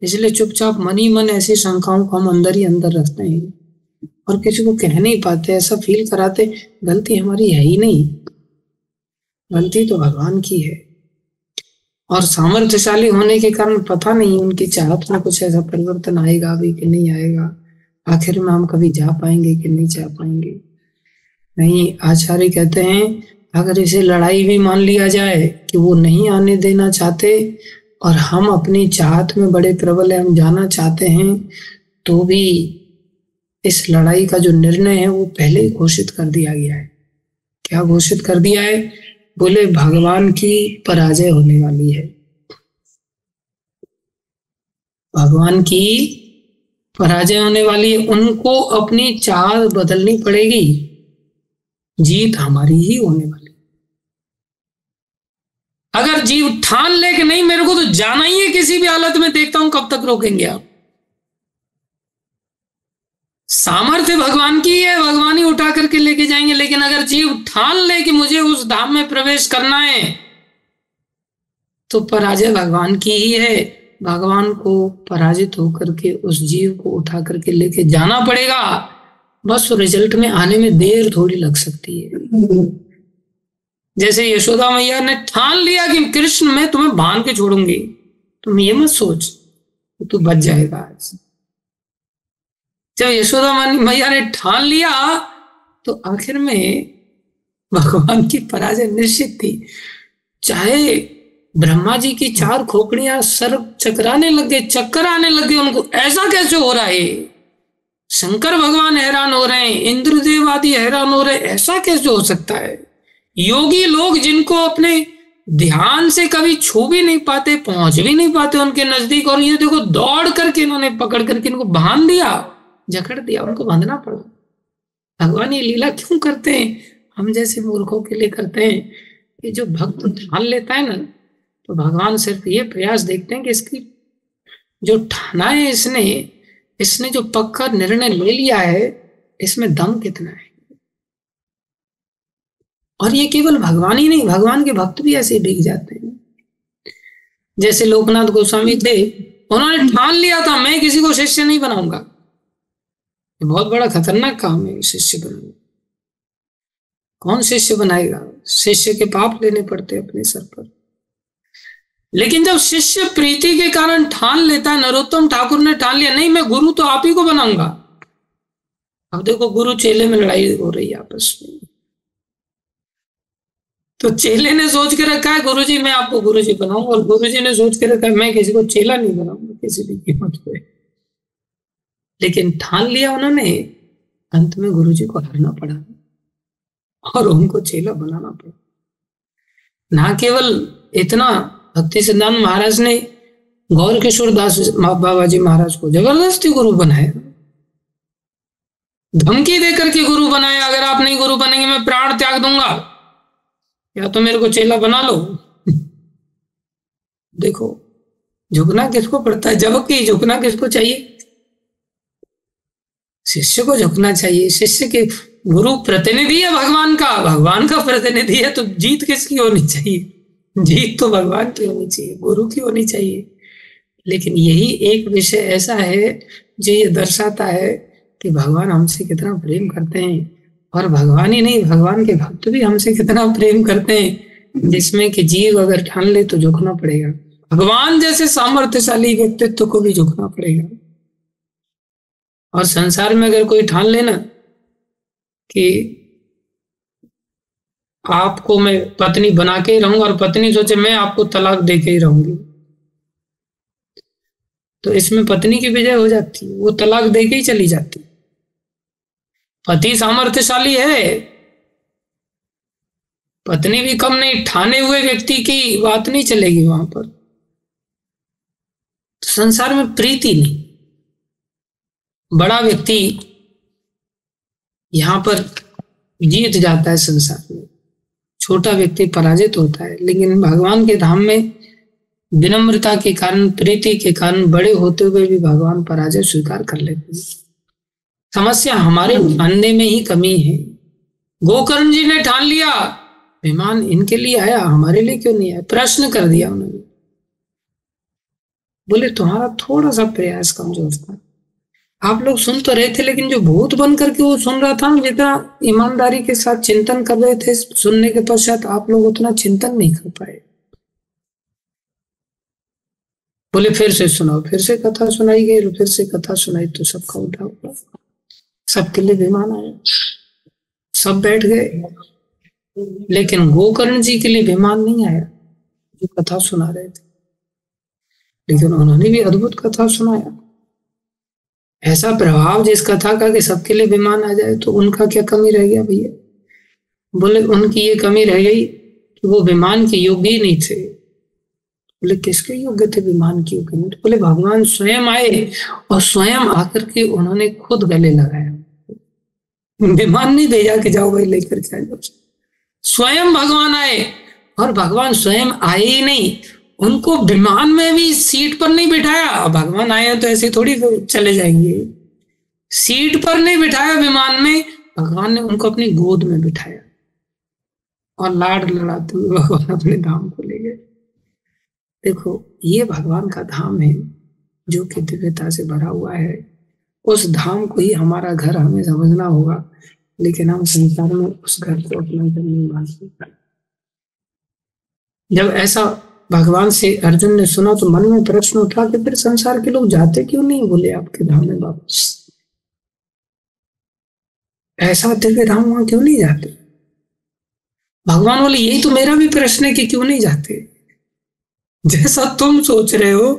[SPEAKER 1] इसलिए चुपचाप मन ही मन ऐसी शंकाओं को हम अंदर ही अंदर रखते हैं और किसी को कह नहीं पाते, ऐसा फील कराते गलती हमारी है ही नहीं, गलती तो भगवान की है। और सामर्थ्यशाली होने के कारण पता नहीं उनकी चाहत में कुछ ऐसा परिवर्तन आएगा भी कि नहीं आएगा, आखिर में हम कभी जा पाएंगे कि नहीं जा पाएंगे। नहीं, आचार्य कहते हैं अगर इसे लड़ाई भी मान लिया जाए कि वो नहीं आने देना चाहते और हम अपनी चाहत में बड़े प्रबल है, हम जाना चाहते हैं, तो भी इस लड़ाई का जो निर्णय है वो पहले ही घोषित कर दिया गया है। क्या घोषित कर दिया है? बोले भगवान की पराजय होने वाली है, भगवान की पराजय होने वाली है, उनको अपनी चाल बदलनी पड़ेगी, जीत हमारी ही होने वाली। अगर जीव ठान ले कि नहीं मेरे को तो जाना ही है किसी भी हालत में, देखता हूं कब तक रोकेंगे आप। सामर्थ्य भगवान की है, भगवान ही उठा करके लेके जाएंगे, लेकिन अगर जीव ठान ले कि मुझे उस धाम में प्रवेश करना है तो पराजय भगवान की ही है। भगवान को पराजित होकर के उस जीव को उठा करके लेके जाना पड़ेगा। बस रिजल्ट में आने में देर थोड़ी लग सकती है। जैसे यशोदा मैया ने ठान लिया कि कृष्ण मैं तुम्हें बांध के छोड़ूंगी, तुम ये मत सोच कि तू बच जाएगा आज। जब यशोदा मैया ने ठान लिया तो आखिर में भगवान की पराजय निश्चित थी। चाहे ब्रह्मा जी की 4 खोपड़ियां सर चकराने लगे, चक्कर आने लगे उनको, ऐसा कैसे हो रहा है, शंकर भगवान हैरान हो रहे हैं, इंद्रदेव आदि हैरान हो रहे हैं, ऐसा कैसे हो सकता है। योगी लोग जिनको अपने ध्यान से कभी छू भी नहीं पाते, पहुंच भी नहीं पाते उनके नजदीक, और ये देखो दौड़ करके इन्होंने पकड़ करके इनको बांध दिया, जकड़ दिया, उनको बांधना पड़ा। भगवान ये लीला क्यों करते हैं? हम जैसे मूर्खों के लिए करते हैं कि जो भक्त ठान लेता है ना, तो भगवान सिर्फ ये प्रयास देखते हैं कि इसकी जो ठाना है, इसने जो पक्का निर्णय ले लिया है, इसमें दम कितना है। और ये केवल भगवान ही नहीं, भगवान के भक्त भी ऐसे बिक जाते हैं। जैसे लोकनाथ गोस्वामी थे, उन्होंने ठान लिया था मैं किसी को शिष्य नहीं बनाऊंगा। ये बहुत बड़ा खतरनाक काम है शिष्य बनाना। कौन शिष्य बनाएगा? शिष्य के पाप लेने पड़ते अपने सर पर। लेकिन जब शिष्य प्रीति के कारण ठान लेता है, नरोत्तम ठाकुर ने ठान लिया, नहीं मैं गुरु तो आप ही को बनाऊंगा। अब देखो गुरु चेले में लड़ाई हो रही है आपस में, तो चेले ने सोच के रखा है गुरुजी मैं आपको गुरुजी बनाऊंगा, और गुरुजी ने सोच के रखा है मैं किसी को चेला नहीं बनाऊंगा किसी भी कीमत पे। लेकिन ठान लिया उन्होंने, अंत में गुरुजी को हारना पड़ा और उनको चेला बनाना पड़ा। ना केवल इतना, भक्ति सिद्धांत महाराज ने गौर किशोर दास बाबा जी महाराज को जबरदस्ती गुरु बनाया, धमकी देकर के गुरु बनाया, अगर आप नहीं गुरु बनेंगे मैं प्राण त्याग दूंगा, या तो मेरे को चेला बना लो। देखो झुकना किसको पड़ता है, जबकि झुकना किसको चाहिए? शिष्य को झुकना चाहिए। शिष्य के गुरु प्रतिनिधि है भगवान का प्रतिनिधि है, तो जीत किसकी होनी चाहिए? जीत तो भगवान की होनी चाहिए, गुरु की होनी चाहिए। लेकिन यही एक विषय ऐसा है जो ये दर्शाता है कि भगवान हमसे कितना प्रेम करते हैं, और भगवान ही नहीं, भगवान के भक्त भी हमसे कितना प्रेम करते हैं, जिसमें कि जीव अगर ठान ले तो झुकना पड़ेगा। भगवान जैसे सामर्थ्यशाली व्यक्तित्व को भी झुकना पड़ेगा। और संसार में अगर कोई ठान लेना कि आपको मैं पत्नी बना के ही रहूंगा, और पत्नी सोचे मैं आपको तलाक दे के ही रहूंगी, तो इसमें पत्नी की विजय हो जाती है, वो तलाक दे के ही चली जाती। पति सामर्थ्यशाली है, पत्नी भी कम नहीं, ठाने हुए व्यक्ति की बात नहीं चलेगी वहां पर। तो संसार में प्रीति नहीं, बड़ा व्यक्ति यहां पर जीत जाता है संसार में, छोटा व्यक्ति पराजित होता है। लेकिन भगवान के धाम में विनम्रता के कारण, प्रीति के कारण, बड़े होते हुए भी भगवान पराजय स्वीकार कर लेते हैं। समस्या हमारे ठानने में ही कमी है। गोकर्ण जी ने ठान लिया, विमान इनके लिए आया, हमारे लिए क्यों नहीं आया? प्रश्न कर दिया उन्होंने। बोले तुम्हारा थोड़ा सा प्रयास कमजोर था, आप लोग सुन तो रहे थे, लेकिन जो भूत बन करके वो सुन रहा था, जितना ईमानदारी के साथ चिंतन कर रहे थे, सुनने के पश्चात आप लोग उतना चिंतन नहीं कर पाए। बोले फिर से सुनाओ, फिर से कथा सुनाई गई, फिर से कथा सुनाई तो सबका उल्टा हुआ, सबके लिए विमान आया, सब बैठ गए। लेकिन गोकर्ण जी के लिए विमान नहीं आया जो कथा सुना रहे थे, लेकिन उन्होंने भी अद्भुत कथा सुनाया। ऐसा प्रभाव जिस कथा का कि सबके लिए विमान आ जाए, तो उनका क्या कमी रह गया भैया? बोले उनकी ये कमी रह गई कि वो विमान के योग्य ही नहीं थे। बोले किसके योग्य थे विमान की योग्य नहीं? बोले भगवान स्वयं आए और स्वयं आकर के उन्होंने खुद गले लगाया, विमान नहीं भेजा कि जाओ भाई लेकर के आ। स्वयं भगवान आए, और भगवान स्वयं आए ही नहीं, उनको विमान में भी सीट पर नहीं बिठाया। भगवान आए तो ऐसे थोड़ी चले जाएंगे, सीट पर नहीं बिठाया विमान में, भगवान ने उनको अपनी गोद में बिठाया और लाड लड़ाते हुए भगवान अपने धाम को ले गए। देखो ये भगवान का धाम है जो कि दिव्यता से भरा हुआ है। उस धाम को ही हमारा घर हमें समझना होगा, लेकिन हम संसार में उस घर को अपना घर नहीं मान सकते। जब ऐसा भगवान से अर्जुन ने सुना तो मन में प्रश्न उठा कि फिर संसार के लोग जाते क्यों नहीं बोले आपके धाम में वापस? ऐसा दिव्य धाम वहां क्यों नहीं जाते? भगवान बोले यही तो मेरा भी प्रश्न है कि क्यों नहीं जाते। जैसा तुम सोच रहे हो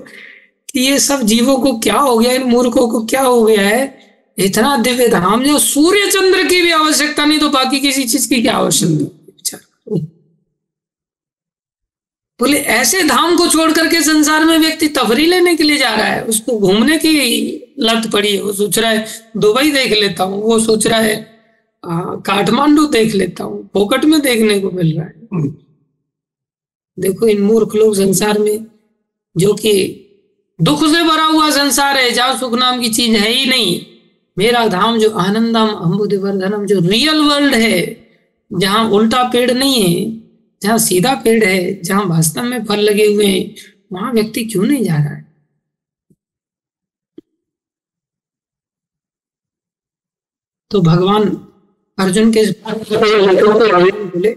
[SPEAKER 1] कि ये सब जीवों को क्या हो गया, इन मूर्खों को क्या हो गया है, इतना दिव्य धाम जो सूर्य चंद्र की भी आवश्यकता नहीं तो बाकी किसी चीज की क्या आवश्यकता? विचार करो। बोले ऐसे धाम को छोड़ करके संसार में व्यक्ति तफरी लेने के लिए जा रहा है, उसको घूमने की लत पड़ी है। वो सोच रहा है दुबई देख लेता हूँ, वो सोच रहा है काठमांडू देख लेता हूँ, फोकट में देखने को मिल रहा है। देखो इन मूर्ख लोग संसार में, जो कि दुख से भरा हुआ संसार है जहां सुख नाम की चीज है ही नहीं, मेरा धाम जो आनंदम अम्बुधिवर्धनम जो रियल वर्ल्ड है, जहां उल्टा पेड़ नहीं है, जहां सीधा पेड़ है, जहां वास्तव में फल लगे हुए हैं, वहां व्यक्ति क्यों नहीं जा रहा है? तो भगवान अर्जुन के इस बात को बोले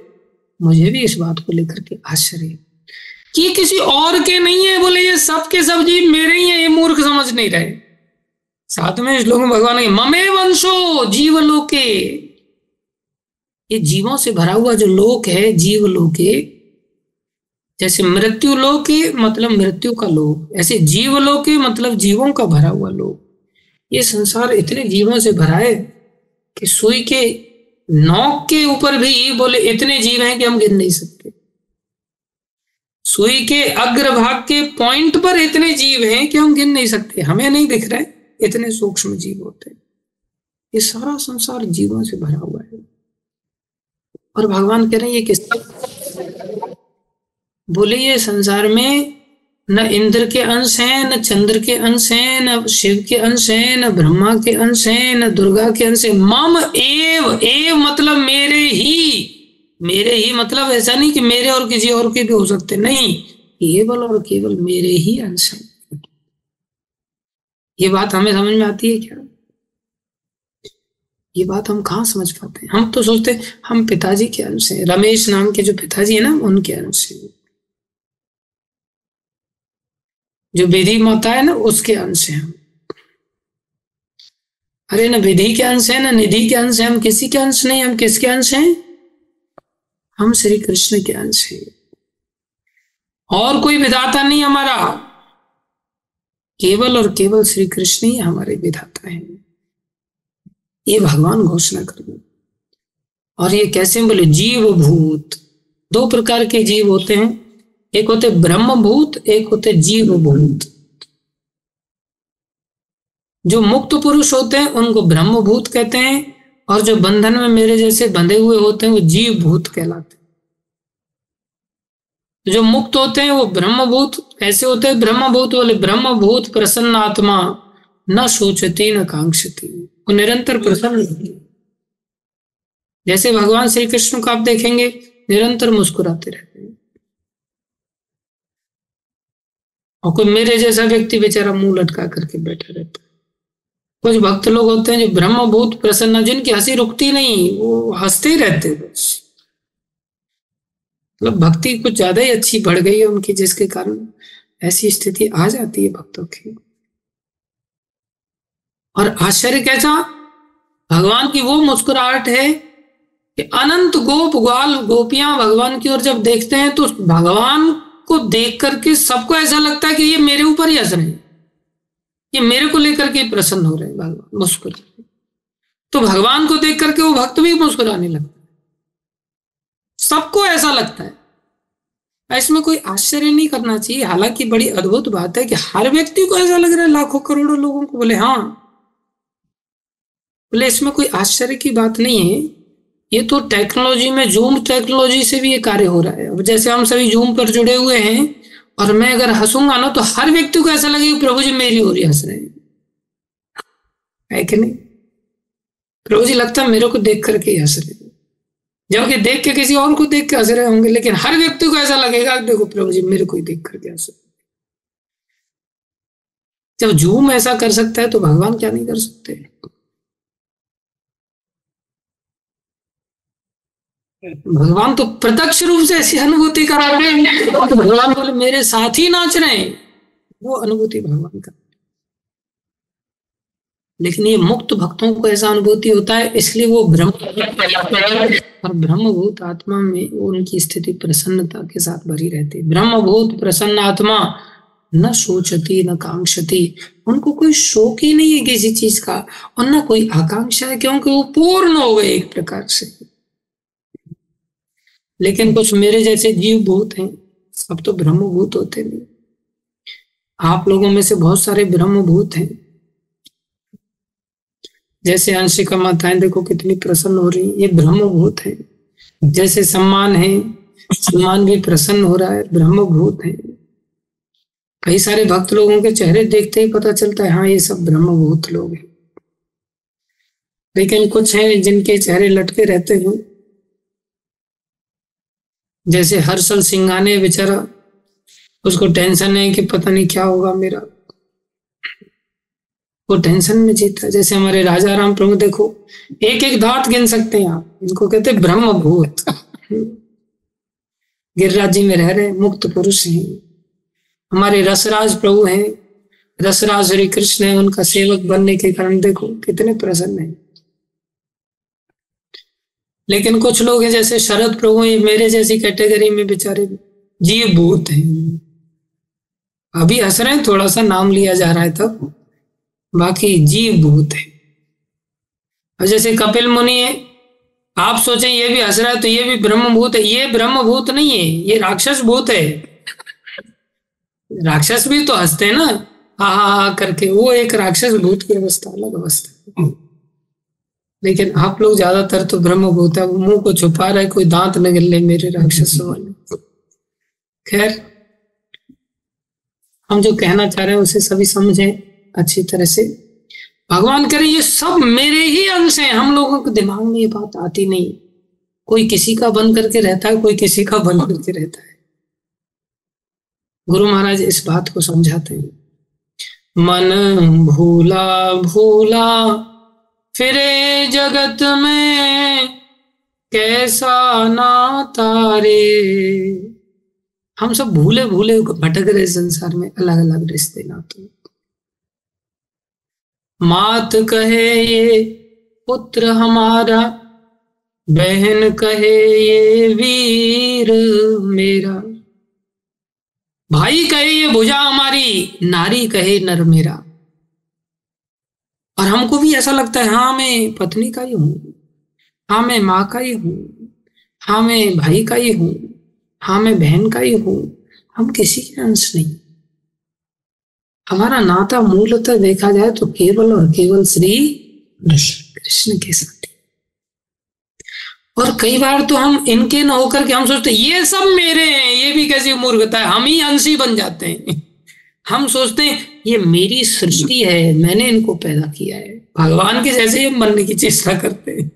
[SPEAKER 1] मुझे भी इस बात को लेकर के आश्चर्य है कि किसी और के नहीं है। बोले ये सब के सब जीव मेरे ही है, ये मूर्ख समझ नहीं रहे। साथ में श्लोक में भगवान ने ममे वंशो जीव लोके, ये जीवों से भरा हुआ जो लोक है, जीव लोके, जैसे मृत्यु लोक मतलब मृत्यु का लोक, ऐसे जीव लोके मतलब जीवों का भरा हुआ लोक। ये संसार इतने जीवों से भरा है कि सुई के नोक के ऊपर भी बोले इतने जीव हैं कि हम गिन नहीं सकते। सुई के अग्रभाग के पॉइंट पर इतने जीव हैं कि हम गिन नहीं सकते, हमें नहीं दिख रहे, इतने सूक्ष्म जीव होते हैं। ये सारा संसार जीवों से भरा हुआ है। और भगवान कह रहे हैं ये किस, बोले ये संसार में न इंद्र के अंश हैं, न चंद्र के अंश हैं, न शिव के अंश हैं, न ब्रह्मा के अंश हैं, न दुर्गा के अंश हैं। मम एव मतलब मेरे ही मतलब ऐसा नहीं कि मेरे और किसी और के भी हो सकते, नहीं, केवल और केवल मेरे ही अंश हैं। ये बात हमें समझ में आती है क्या? ये बात हम कहाँ समझ पाते हैं? हम तो सोचते हैं हम पिताजी के अंश हैं, रमेश नाम के जो पिताजी है ना उनके अंश हैं, जो विधि माता है ना उसके अंश हैं हम। अरे न विधि के अंश है, न निधि के अंश है, हम किसी के अंश नहीं। हम किसके अंश हैं? हम श्री कृष्ण के अंश हैं। और कोई विधाता नहीं हमारा, केवल और केवल श्री कृष्ण ही हमारे विधाता हैं। ये भगवान घोषणा कर रहे। और ये कैसे? बोले जीव भूत, दो प्रकार के जीव होते हैं, एक होते ब्रह्म भूत, एक होते जीव भूत। जो मुक्त पुरुष होते हैं उनको ब्रह्म भूत कहते हैं, और जो बंधन में मेरे जैसे बंधे हुए होते हैं वो जीव भूत कहलाते हैं। जो मुक्त होते हैं वो ब्रह्म भूत कैसे होते हैं? ब्रह्म भूत बोले ब्रह्म भूत प्रसन्न आत्मा, न सोचती न कांक्षती, वो निरंतर प्रसन्न रहती है। जैसे भगवान श्री कृष्ण को आप देखेंगे निरंतर मुस्कुराते रहते हैं। और कोई मेरे जैसा व्यक्ति बेचारा मुंह लटका करके बैठा रहता है। कुछ भक्त लोग होते हैं जो ब्रह्म भूत प्रसन्न, जिनकी हंसी रुकती नहीं, वो हंसते ही रहते हैं बस। मतलब भक्ति कुछ ज्यादा ही अच्छी बढ़ गई है उनकी, जिसके कारण ऐसी स्थिति आ जाती है भक्तों की। और आश्चर्य कैसा? भगवान की वो मुस्कुराहट है कि अनंत गोप ग्वाल गोपियां भगवान की ओर जब देखते हैं तो भगवान को देख करके सबको ऐसा लगता है कि ये मेरे ऊपर ही हंस रहे हैं, ये मेरे को लेकर के प्रसन्न हो रहे हैं, भगवान मुस्कुरा। तो भगवान को देख करके वो भक्त भी मुस्कुराने लगता है, सबको ऐसा लगता है। इसमें कोई आश्चर्य नहीं करना चाहिए। हालांकि बड़ी अद्भुत बात है कि हर व्यक्ति को ऐसा लग रहा है, लाखों करोड़ों लोगों को। बोले हाँ, बोले इसमें कोई आश्चर्य की बात नहीं है। ये तो टेक्नोलॉजी में, जूम टेक्नोलॉजी से भी ये कार्य हो रहा है। अब जैसे हम सभी जूम पर जुड़े हुए हैं और मैं अगर हंसूंगा ना तो हर व्यक्ति को ऐसा लगेगा प्रभु जी मेरी ओर ही हंस रहे हैं, है कि नहीं? प्रभु जी लगता है मेरे को देख करके ही हंस रहे हैं, जबकि देख के किसी और को देख के हंस रहे होंगे, लेकिन हर व्यक्ति को ऐसा लगेगा देखो प्रभु जी मेरे को ही देख करके हंस रहे। जब जूम ऐसा कर सकता है तो भगवान क्या नहीं कर सकते? भगवान तो प्रत्यक्ष रूप से ऐसी अनुभूति करा रहे हैं, तो भगवान बोले मेरे साथ ही नाच रहे हैं, वो अनुभूति भगवान का। लेकिन ये मुक्त भक्तों को ऐसा अनुभूति होता है, इसलिए वो ब्रह्म और ब्रह्मभूत आत्मा में उनकी स्थिति प्रसन्नता के साथ भरी रहती है। ब्रह्मभूत प्रसन्न आत्मा न सोचती न कांक्षती, उनको कोई शौक ही नहीं है किसी चीज का और न कोई आकांक्षा है, क्योंकि वो पूर्ण हो गए एक प्रकार से। लेकिन कुछ मेरे जैसे जीव भूत हैं, सब तो ब्रह्मभूत होते नहीं। आप लोगों में से बहुत सारे ब्रह्मभूत हैं, जैसे अंशिका माताएं देखो कितनी प्रसन्न हो रही, ये ब्रह्मभूत है। जैसे सम्मान है, सम्मान भी प्रसन्न हो रहा है, ब्रह्मभूत है। कई सारे भक्त लोगों के चेहरे देखते ही पता चलता है हाँ ये सब ब्रह्मभूत लोग हैं। लेकिन कुछ हैं जिनके चेहरे लटके रहते हैं, जैसे हर्षल सिंघाने बेचारा, उसको टेंशन है कि पता नहीं क्या होगा मेरा, वो टेंशन में जीता। जैसे हमारे राजा राम प्रभु देखो, एक एक दांत गिन सकते हैं आप, इनको कहते हैं ब्रह्मभूत। गिरिराज जी में रह रहे मुक्त पुरुष हैं। हमारे रसराज प्रभु हैं, रसराज श्री कृष्ण है, उनका सेवक बनने के कारण देखो कितने प्रसन्न हैं। लेकिन कुछ लोग हैं जैसे शरद प्रभु, ये मेरे जैसी कैटेगरी में बेचारे जीव भूत हैं। अभी हंस रहे हैं, थोड़ा सा नाम लिया जा रहा है तब, बाकी जीव भूत है। और जैसे कपिल मुनि है, आप सोचें ये भी हंस रहा है तो ये भी ब्रह्मभूत है। ये ब्रह्मभूत नहीं है, ये राक्षस भूत है। राक्षस भी तो हंसते हैं ना, हा हा हा करके, वो एक राक्षस भूत की अवस्था, अलग अवस्था। लेकिन आप लोग ज्यादातर तो ब्रह्मभूत है, मुंह को छुपा रहे, कोई दांत न गिर ले मेरे राक्षस वाले। खैर, हम जो कहना चाह रहे हैं उसे सभी समझें अच्छी तरह से। भगवान कह रहे ये सब मेरे ही अंश हैं। हम लोगों के दिमाग में ये बात आती नहीं, कोई किसी का बन करके रहता है, कोई किसी का बन करके रहता है। गुरु महाराज इस बात को समझाते हैं, मन भूला भूला फिरे जगत में, कैसा नाता रे। हम सब भूले भूले भटक रहे संसार में, अलग अलग रिश्ते नाते। मात कहे ये पुत्र हमारा, बहन कहे ये वीर मेरा, भाई कहे ये भुजा हमारी, नारी कहे नर मेरा। और हमको भी ऐसा लगता है हाँ मैं पत्नी का ही हूं, हाँ मैं माँ का ही हूं, हाँ मैं भाई का ही हूं, हाँ मैं बहन का ही हूं। हम किसी के अंश नहीं। हमारा नाता मूलतः देखा जाए तो केवल और केवल श्री कृष्ण के साथ। और कई बार तो हम इनके न होकर के हम सोचते ये सब मेरे हैं। ये भी कैसी मूर्खता है, हम ही अंशी बन जाते हैं। हम सोचते हैं ये मेरी सृष्टि है, मैंने इनको पैदा किया है। भगवान के जैसे ही हम बनने की चेष्टा करते हैं।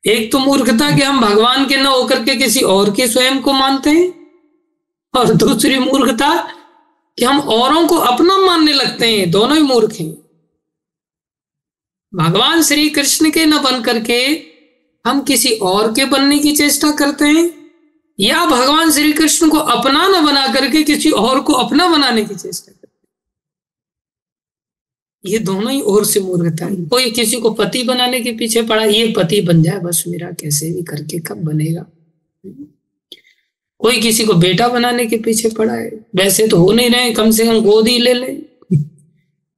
[SPEAKER 1] एक तो मूर्खता कि हम भगवान के न होकर के किसी और के स्वयं को मानते हैं, और दूसरी मूर्खता कि हम औरों को अपना मानने लगते हैं। दोनों ही मूर्ख हैं। भगवान श्री कृष्ण के न बन करके हम किसी और के बनने की चेष्टा करते हैं, या भगवान श्री कृष्ण को अपना न बना करके किसी और को अपना बनाने की चेष्टा करते हैं। ये दोनों ही ओर से मूर्खता है। कोई किसी को पति बनाने के पीछे पड़ा, ये पति बन जाए बस मेरा, कैसे भी करके, कब बनेगा। कोई किसी को बेटा बनाने के पीछे पड़ा है, वैसे तो हो नहीं रहे, कम से कम गोद ही ले ले,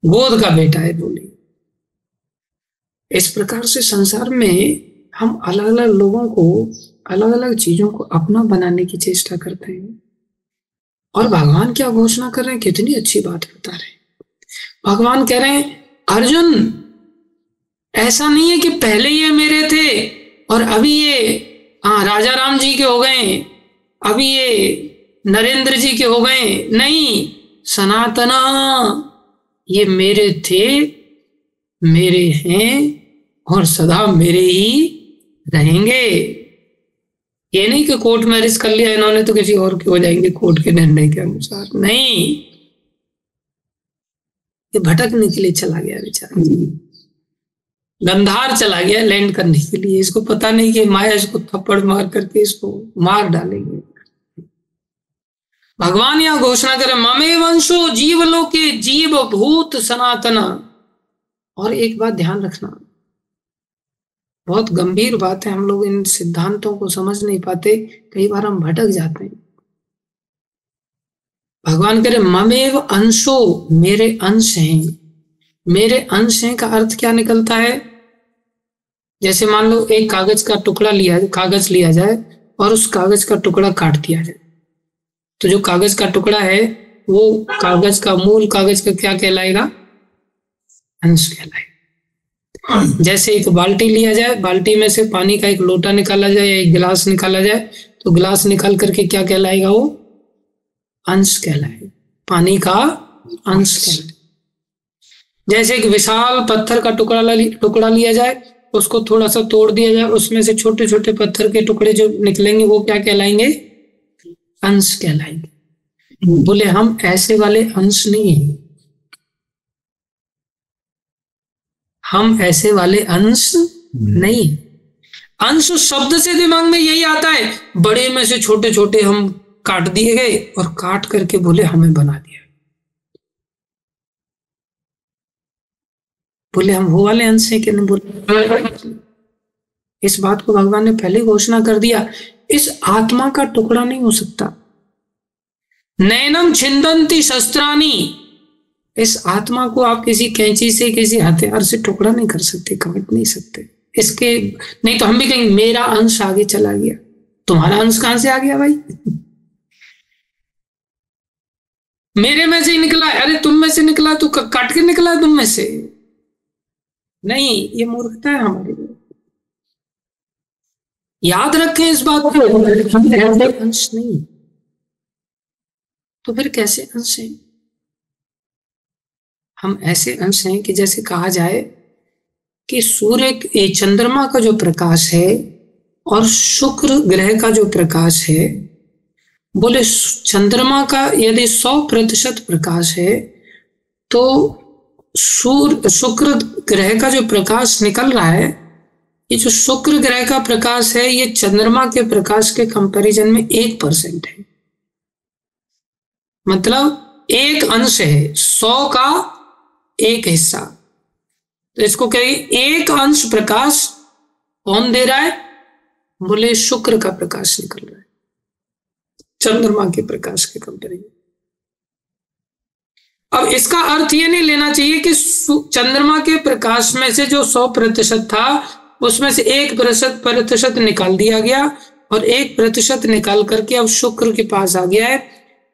[SPEAKER 1] गोद का बेटा है बोले। इस प्रकार से संसार में हम अलग अलग लोगों को, अलग अलग चीजों को अपना बनाने की चेष्टा करते हैं। और भगवान क्या घोषणा कर रहे हैं, कितनी अच्छी बात बता रहे हैं। भगवान कह रहे हैं अर्जुन, ऐसा नहीं है कि पहले ये मेरे थे और अभी ये राजा राम जी के हो गए, अभी ये नरेंद्र जी के हो गए। नहीं, सनातना ये मेरे थे, मेरे हैं और सदा मेरे ही रहेंगे। ये नहीं कि कोर्ट मैरिज कर लिया इन्होंने तो किसी और के हो जाएंगे कोर्ट के निर्णय के अनुसार। नहीं, ये भटकने के लिए चला गया बेचारा। गंधार चला गया लैंड करने के लिए, इसको पता नहीं कि माया इसको थप्पड़ मार करके इसको मार डालेंगे। भगवान यहां घोषणा करे ममे वंशो जीवलोके जीव भूत सनातना। और एक बात ध्यान रखना, बहुत गंभीर बात है, हम लोग इन सिद्धांतों को समझ नहीं पाते, कई बार हम भटक जाते हैं। भगवान कह रहे ममेव अंशो, मेरे अंश हैं। मेरे अंश हैं का अर्थ क्या निकलता है? जैसे मान लो एक कागज का टुकड़ा कागज लिया जाए और उस कागज का टुकड़ा काट दिया जाए, तो जो कागज का टुकड़ा है वो कागज का मूल कागज का क्या कहलाएगा? अंश कहलाएगा। जैसे एक बाल्टी लिया जाए, बाल्टी में से पानी का एक लोटा निकाला जाए या एक गिलास निकाला जाए, तो गिलास निकाल करके क्या कहलाएगा? वो अंश कहलाएगा, पानी का अंश कहलाएगा। जैसे एक विशाल पत्थर का टुकड़ा लिया जाए, उसको थोड़ा सा तोड़ दिया जाए, उसमें से छोटे छोटे पत्थर के टुकड़े जो निकलेंगे वो क्या कहलाएंगे? अंश कहलाएंगे। बोले हम ऐसे वाले अंश नहीं हैं, हम ऐसे वाले अंश नहीं। अंश शब्द से दिमाग में यही आता है, बड़े में से छोटे छोटे हम काट दिए गए और काट करके बोले हमें बना दिया। बोले हम वो वाले अंश हैं कि नहीं? बोले इस बात को भगवान ने पहले घोषणा कर दिया, इस आत्मा का टुकड़ा नहीं हो सकता। नैनम छिंदंती शस्त्रानी, इस आत्मा को आप किसी कैंची से किसी हथियार से टुकड़ा नहीं कर सकते, काट नहीं सकते। इसके नहीं तो हम भी कहेंगे मेरा अंश आगे चला गया, तुम्हारा अंश कहां से आ गया भाई? मेरे में से ही निकला, अरे तुम में से निकला तो काट के निकला तुम में से। नहीं, ये मूर्खता है हमारी। याद रखें इस बात को, अंश नहीं तो फिर कैसे अंश हैं? हम ऐसे अंश हैं कि जैसे कहा जाए कि सूर्य चंद्रमा का जो प्रकाश है और शुक्र ग्रह का जो प्रकाश है, बोले चंद्रमा का यदि 100% प्रकाश है तो शुक्र ग्रह का जो प्रकाश निकल रहा है, ये जो शुक्र ग्रह का प्रकाश है ये चंद्रमा के प्रकाश के कंपैरिजन में 1% है। मतलब एक अंश है, 100 का एक हिस्सा। तो इसको कहेंगे एक अंश प्रकाश कौन दे रहा है? बोले शुक्र का प्रकाश निकल रहा है चंद्रमा के प्रकाश के कंपैरिजन। अब इसका अर्थ ये नहीं लेना चाहिए कि चंद्रमा के प्रकाश में से जो 100% था उसमें से 1% निकाल दिया गया और 1% निकाल करके अब शुक्र के पास आ गया है।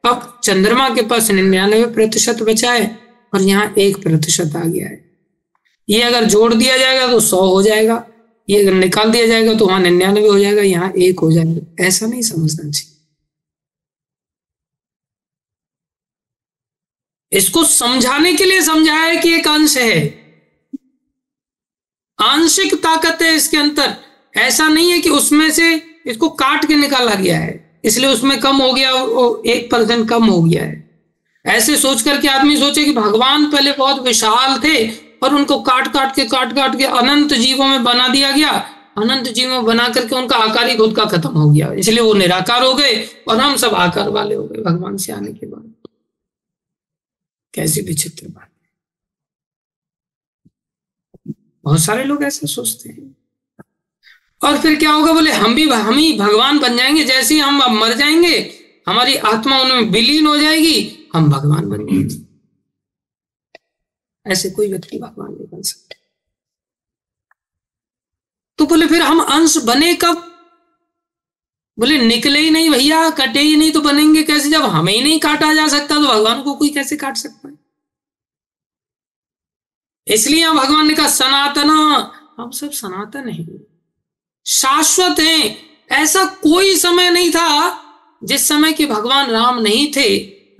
[SPEAKER 1] अब चंद्रमा के पास 99% बचा है और यहाँ 1% आ गया है। ये अगर जोड़ दिया जाएगा तो 100 हो जाएगा, ये अगर निकाल दिया जाएगा तो वहां 99 हो जाएगा, यहाँ 1 हो जाएगा। ऐसा नहीं समझना चाहिए। इसको समझाने के लिए समझाया है कि एक अंश है, आंशिक ताकत है इसके अंदर। ऐसा नहीं है कि उसमें से इसको काट के निकाला गया है इसलिए उसमें कम हो गया, 1% कम हो गया है। ऐसे सोच करके आदमी सोचे कि भगवान पहले बहुत विशाल थे और उनको काट काट के अनंत जीवों में बना दिया गया, अनंत जीवों में बना करके उनका आकार ही खुद का खत्म हो गया, इसलिए वो निराकार हो गए और हम सब आकार वाले हो गए भगवान से आने के बाद। कैसी विचित्र बात। बहुत सारे लोग ऐसे सोचते हैं। और फिर क्या होगा? बोले हम ही भगवान बन जाएंगे, जैसे ही हम अब मर जाएंगे हमारी आत्मा उनमें विलीन हो जाएगी, हम भगवान बन जाएंगे। ऐसे कोई व्यक्ति भगवान नहीं बन सकते। तो बोले फिर हम अंश बने कब? बोले निकले ही नहीं भैया, कटे ही नहीं तो बनेंगे कैसे? जब हमें ही नहीं काटा जा सकता तो भगवान को कोई कैसे काट सकता है? इसलिए भगवान ने कहा सनातना, हम सब सनातन हैं, शाश्वत हैं। ऐसा कोई समय नहीं था जिस समय के भगवान राम नहीं थे,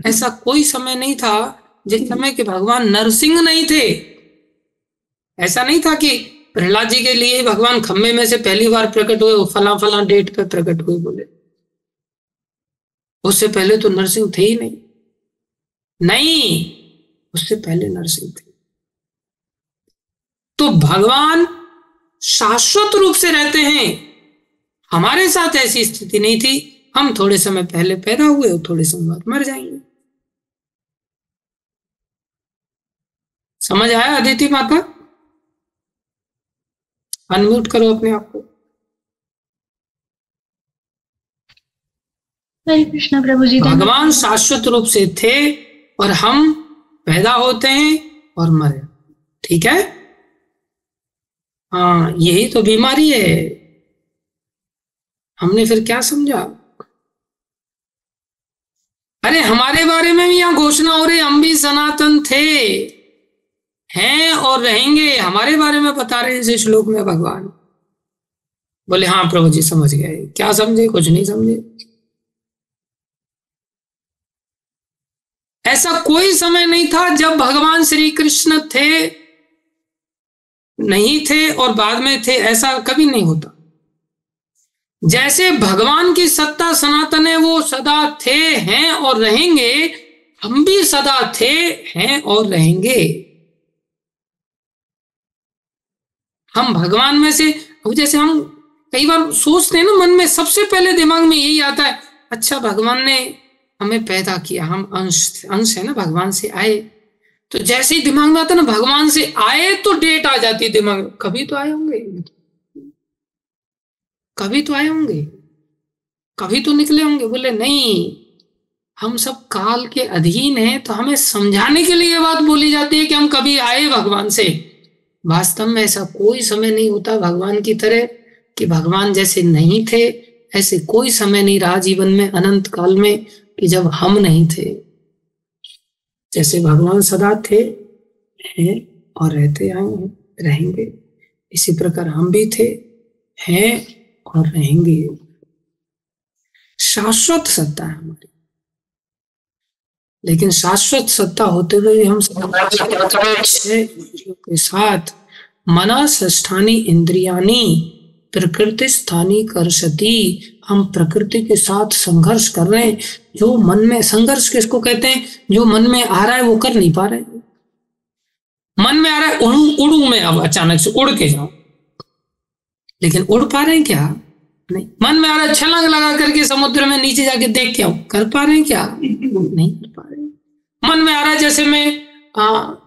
[SPEAKER 1] ऐसा कोई समय नहीं था जिस समय के भगवान नरसिंह नहीं थे। ऐसा नहीं था कि प्रहलाद जी के लिए भगवान खम्भे में से पहली बार प्रकट हुए, फला फला डेट पे प्रकट हुए, बोले उससे पहले तो नरसिंह थे ही नहीं। नहीं, उससे पहले नरसिंह थे। तो भगवान शाश्वत रूप से रहते हैं। हमारे साथ ऐसी स्थिति नहीं थी, हम थोड़े समय पहले पैदा हुए और थोड़े समय बाद मर जाएंगे। समझ आया अदिति माता? अनम्यूट करो अपने आप को।
[SPEAKER 2] हरे कृष्णा प्रभु जी।
[SPEAKER 1] भगवान शाश्वत रूप से थे और हम पैदा होते हैं और मर, ठीक है? हाँ, यही तो बीमारी है। हमने फिर क्या समझा? अरे हमारे बारे में भी यहां घोषणा हो रही, हम भी सनातन थे, हैं और रहेंगे। हमारे बारे में बता रहे हैं इस श्लोक में भगवान। बोले हाँ प्रभु जी समझ गए। क्या समझे? कुछ नहीं समझे। ऐसा कोई समय नहीं था जब भगवान श्री कृष्ण थे, नहीं थे और बाद में थे, ऐसा कभी नहीं होता। जैसे भगवान की सत्ता सनातन है, वो सदा थे, हैं और रहेंगे, हम भी सदा थे, हैं और रहेंगे। हम भगवान में से, जैसे हम कई बार सोचते हैं ना, मन में सबसे पहले दिमाग में यही आता है, अच्छा भगवान ने हमें पैदा किया, हम अंश है ना, भगवान से आए। तो जैसे ही दिमाग में आता ना भगवान से आए, तो डेट आ जाती है दिमाग में, कभी तो आए होंगे, कभी तो आए होंगे, कभी तो निकले होंगे। बोले नहीं, हम सब काल के अधीन हैं, तो हमें समझाने के लिए ये बात बोली जाती है कि हम कभी आए भगवान से। वास्तव में ऐसा कोई समय नहीं होता भगवान की तरह कि भगवान जैसे नहीं थे, ऐसे कोई समय नहीं रहा जीवन में, अनंत काल में, कि जब हम नहीं थे। जैसे भगवान सदा थे, हैं और रहते आए हैं, रहेंगे, इसी प्रकार हम भी थे, हैं और रहेंगे। शाश्वत सत्ता है हमारी, लेकिन शाश्वत सत्ता होते हुए हम के साथ मना षष्ठानी इंद्रियानी प्रकृति स्थानी कर्षति, हम प्रकृति के साथ संघर्ष कर रहे हैं। जो मन में, संघर्ष किसको कहते हैं? जो मन में आ रहा है वो कर नहीं पा रहे। मन में आ रहा है उड़ू में, अब अचानक से उड़ के जाओ, लेकिन उड़ पा रहे हैं क्या? नहीं। मन में आ रहा है छलांग लगा करके समुद्र में नीचे जाके देख के आओ, कर पा रहे हैं क्या? नहीं कर पा रहे। मन में आ रहा है, जैसे मैं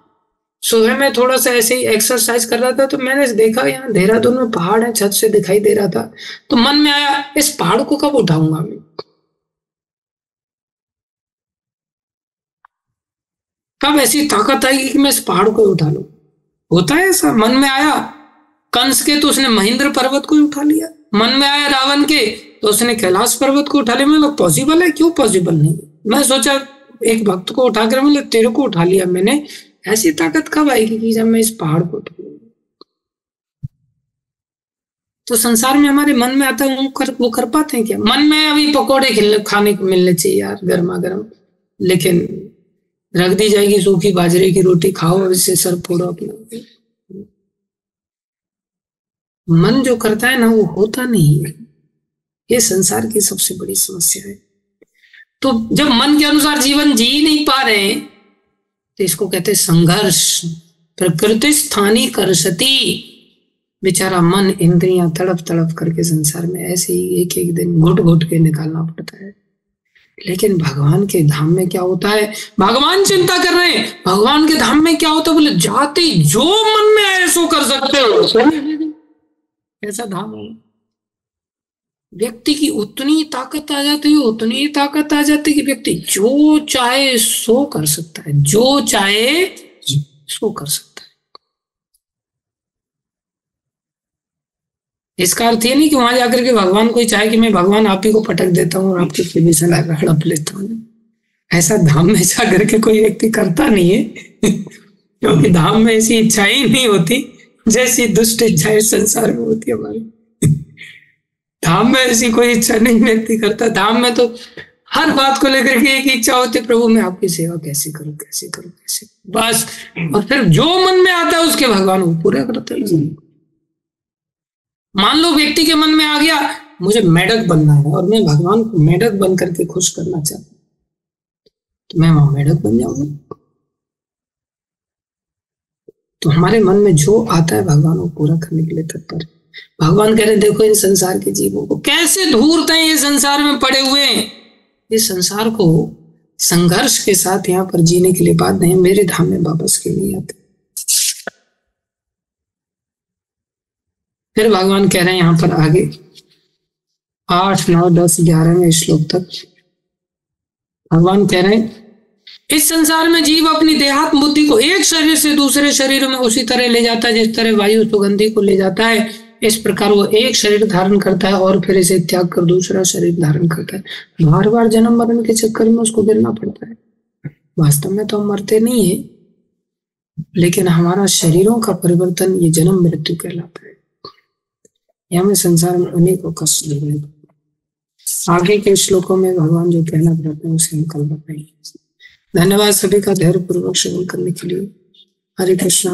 [SPEAKER 1] सुबह में थोड़ा सा ऐसे ही एक्सरसाइज कर रहा था, तो मैंने देखा यहाँ देहरादून में पहाड़ है, छत से दिखाई दे रहा था, तो मन में आया इस पहाड़ को कब उठाऊंगा मैं, कब ऐसी ताकत आएगी कि मैं इस पहाड़ को उठा लूं। होता है ऐसा, मन में आया कंस के तो उसने महेंद्र पर्वत को उठा लिया, मन में आया रावण के तो उसने कैलाश पर्वत को उठा लिया। मैं पॉसिबल है? क्यों पॉसिबल नहीं? मैं सोचा एक भक्त को उठाकर मैंने तेरे को उठा लिया मैंने, ऐसी ताकत कब आएगी कि जब मैं इस पहाड़ को उठा लूंगा। तो संसार में हमारे मन में आता है, वो कर पाते हैं क्या? मन में अभी पकौड़े खाने को मिलने चाहिए यार, गर्मा गर्म, लेकिन रख दी जाएगी सूखी बाजरे की रोटी, खाओ और इससे सर फोड़ो अपना। मन जो करता है ना वो होता नहीं है। ये संसार की सबसे बड़ी समस्या है। तो जब मन के अनुसार जीवन जी नहीं पा रहे हैं, तो इसको कहते हैं संघर्ष। प्रकृति स्थानी कर्षति, बेचारा मन इंद्रियां तड़प तड़प करके संसार में ऐसे ही एक एक दिन घुट घुट के निकालना पड़ता है। लेकिन भगवान के धाम में क्या होता है? भगवान चिंता कर रहे हैं, भगवान के धाम में क्या होता है? बोले जाते जो मन में आए सो कर सकते हो। ऐसा धाम है। व्यक्ति की उतनी ताकत आ जाती है, उतनी ताकत आ जाती है कि व्यक्ति जो चाहे सो कर सकता है, जो चाहे सो कर सकता है। इसका अर्थ ये नहीं कि वहां जाकर के भगवान कोई चाहे कि मैं भगवान आप ही को पटक देता हूँ और आपकी परमिशन हड़प लेता हूँ। ऐसा धाम में जाकर के कोई व्यक्ति करता नहीं है क्योंकि धाम में ऐसी इच्छा ही नहीं होती जैसी दुष्ट इच्छाएं संसार में होती है हमारी। धाम में ऐसी कोई इच्छा नहीं व्यक्ति करता। धाम में तो हर बात को लेकर के एक इच्छा होती है, प्रभु मैं आपकी सेवा कैसे करूं, कैसे करूं, कैसे, बस। और फिर जो मन में आता है उसके भगवान वो पूरा करते हैं। मान लो व्यक्ति के मन में आ गया मुझे मेढक बनना है और मैं भगवान को मेढक बन करके खुश करना चाहता हूं, तो मैं वहां मेढक बन जाऊंगा। तो हमारे मन में जो आता है भगवान वो पूरा करने के लिए तत्पर है। भगवान कह रहे देखो इन संसार के जीवों को कैसे धूर्त हैं, ये संसार में पड़े हुए हैं, ये संसार को संघर्ष के साथ यहाँ पर जीने के लिए बाध्य हैं, मेरे धाम में वापस के नहीं आते। फिर भगवान कह रहे हैं यहाँ पर आगे 8, 9, 10, 11वें श्लोक तक भगवान कह रहे हैं इस संसार में जीव अपनी देहात्म बुद्धि को एक शरीर से दूसरे शरीर में उसी तरह ले जाता है जिस तरह वायु सुगंधी को ले जाता है। इस प्रकार वो एक शरीर धारण करता है और फिर इसे त्याग कर दूसरा शरीर धारण करता है। बार बार जन्म मरण के चक्कर में उसको गिरना पड़ता है। वास्तव में तो हम मरते नहीं है, लेकिन हमारा शरीरों का परिवर्तन ये जन्म मृत्यु कहलाता है। यह हमें संसार में अनेकों कष्ट झेलने पड़ते हैं। आगे के श्लोकों में भगवान जो कहना चाहते हैं उसे हम कल बताएंगे। धन्यवाद सभी का धैर्य पूर्वक श्रवण करने के लिए। हरे कृष्ण।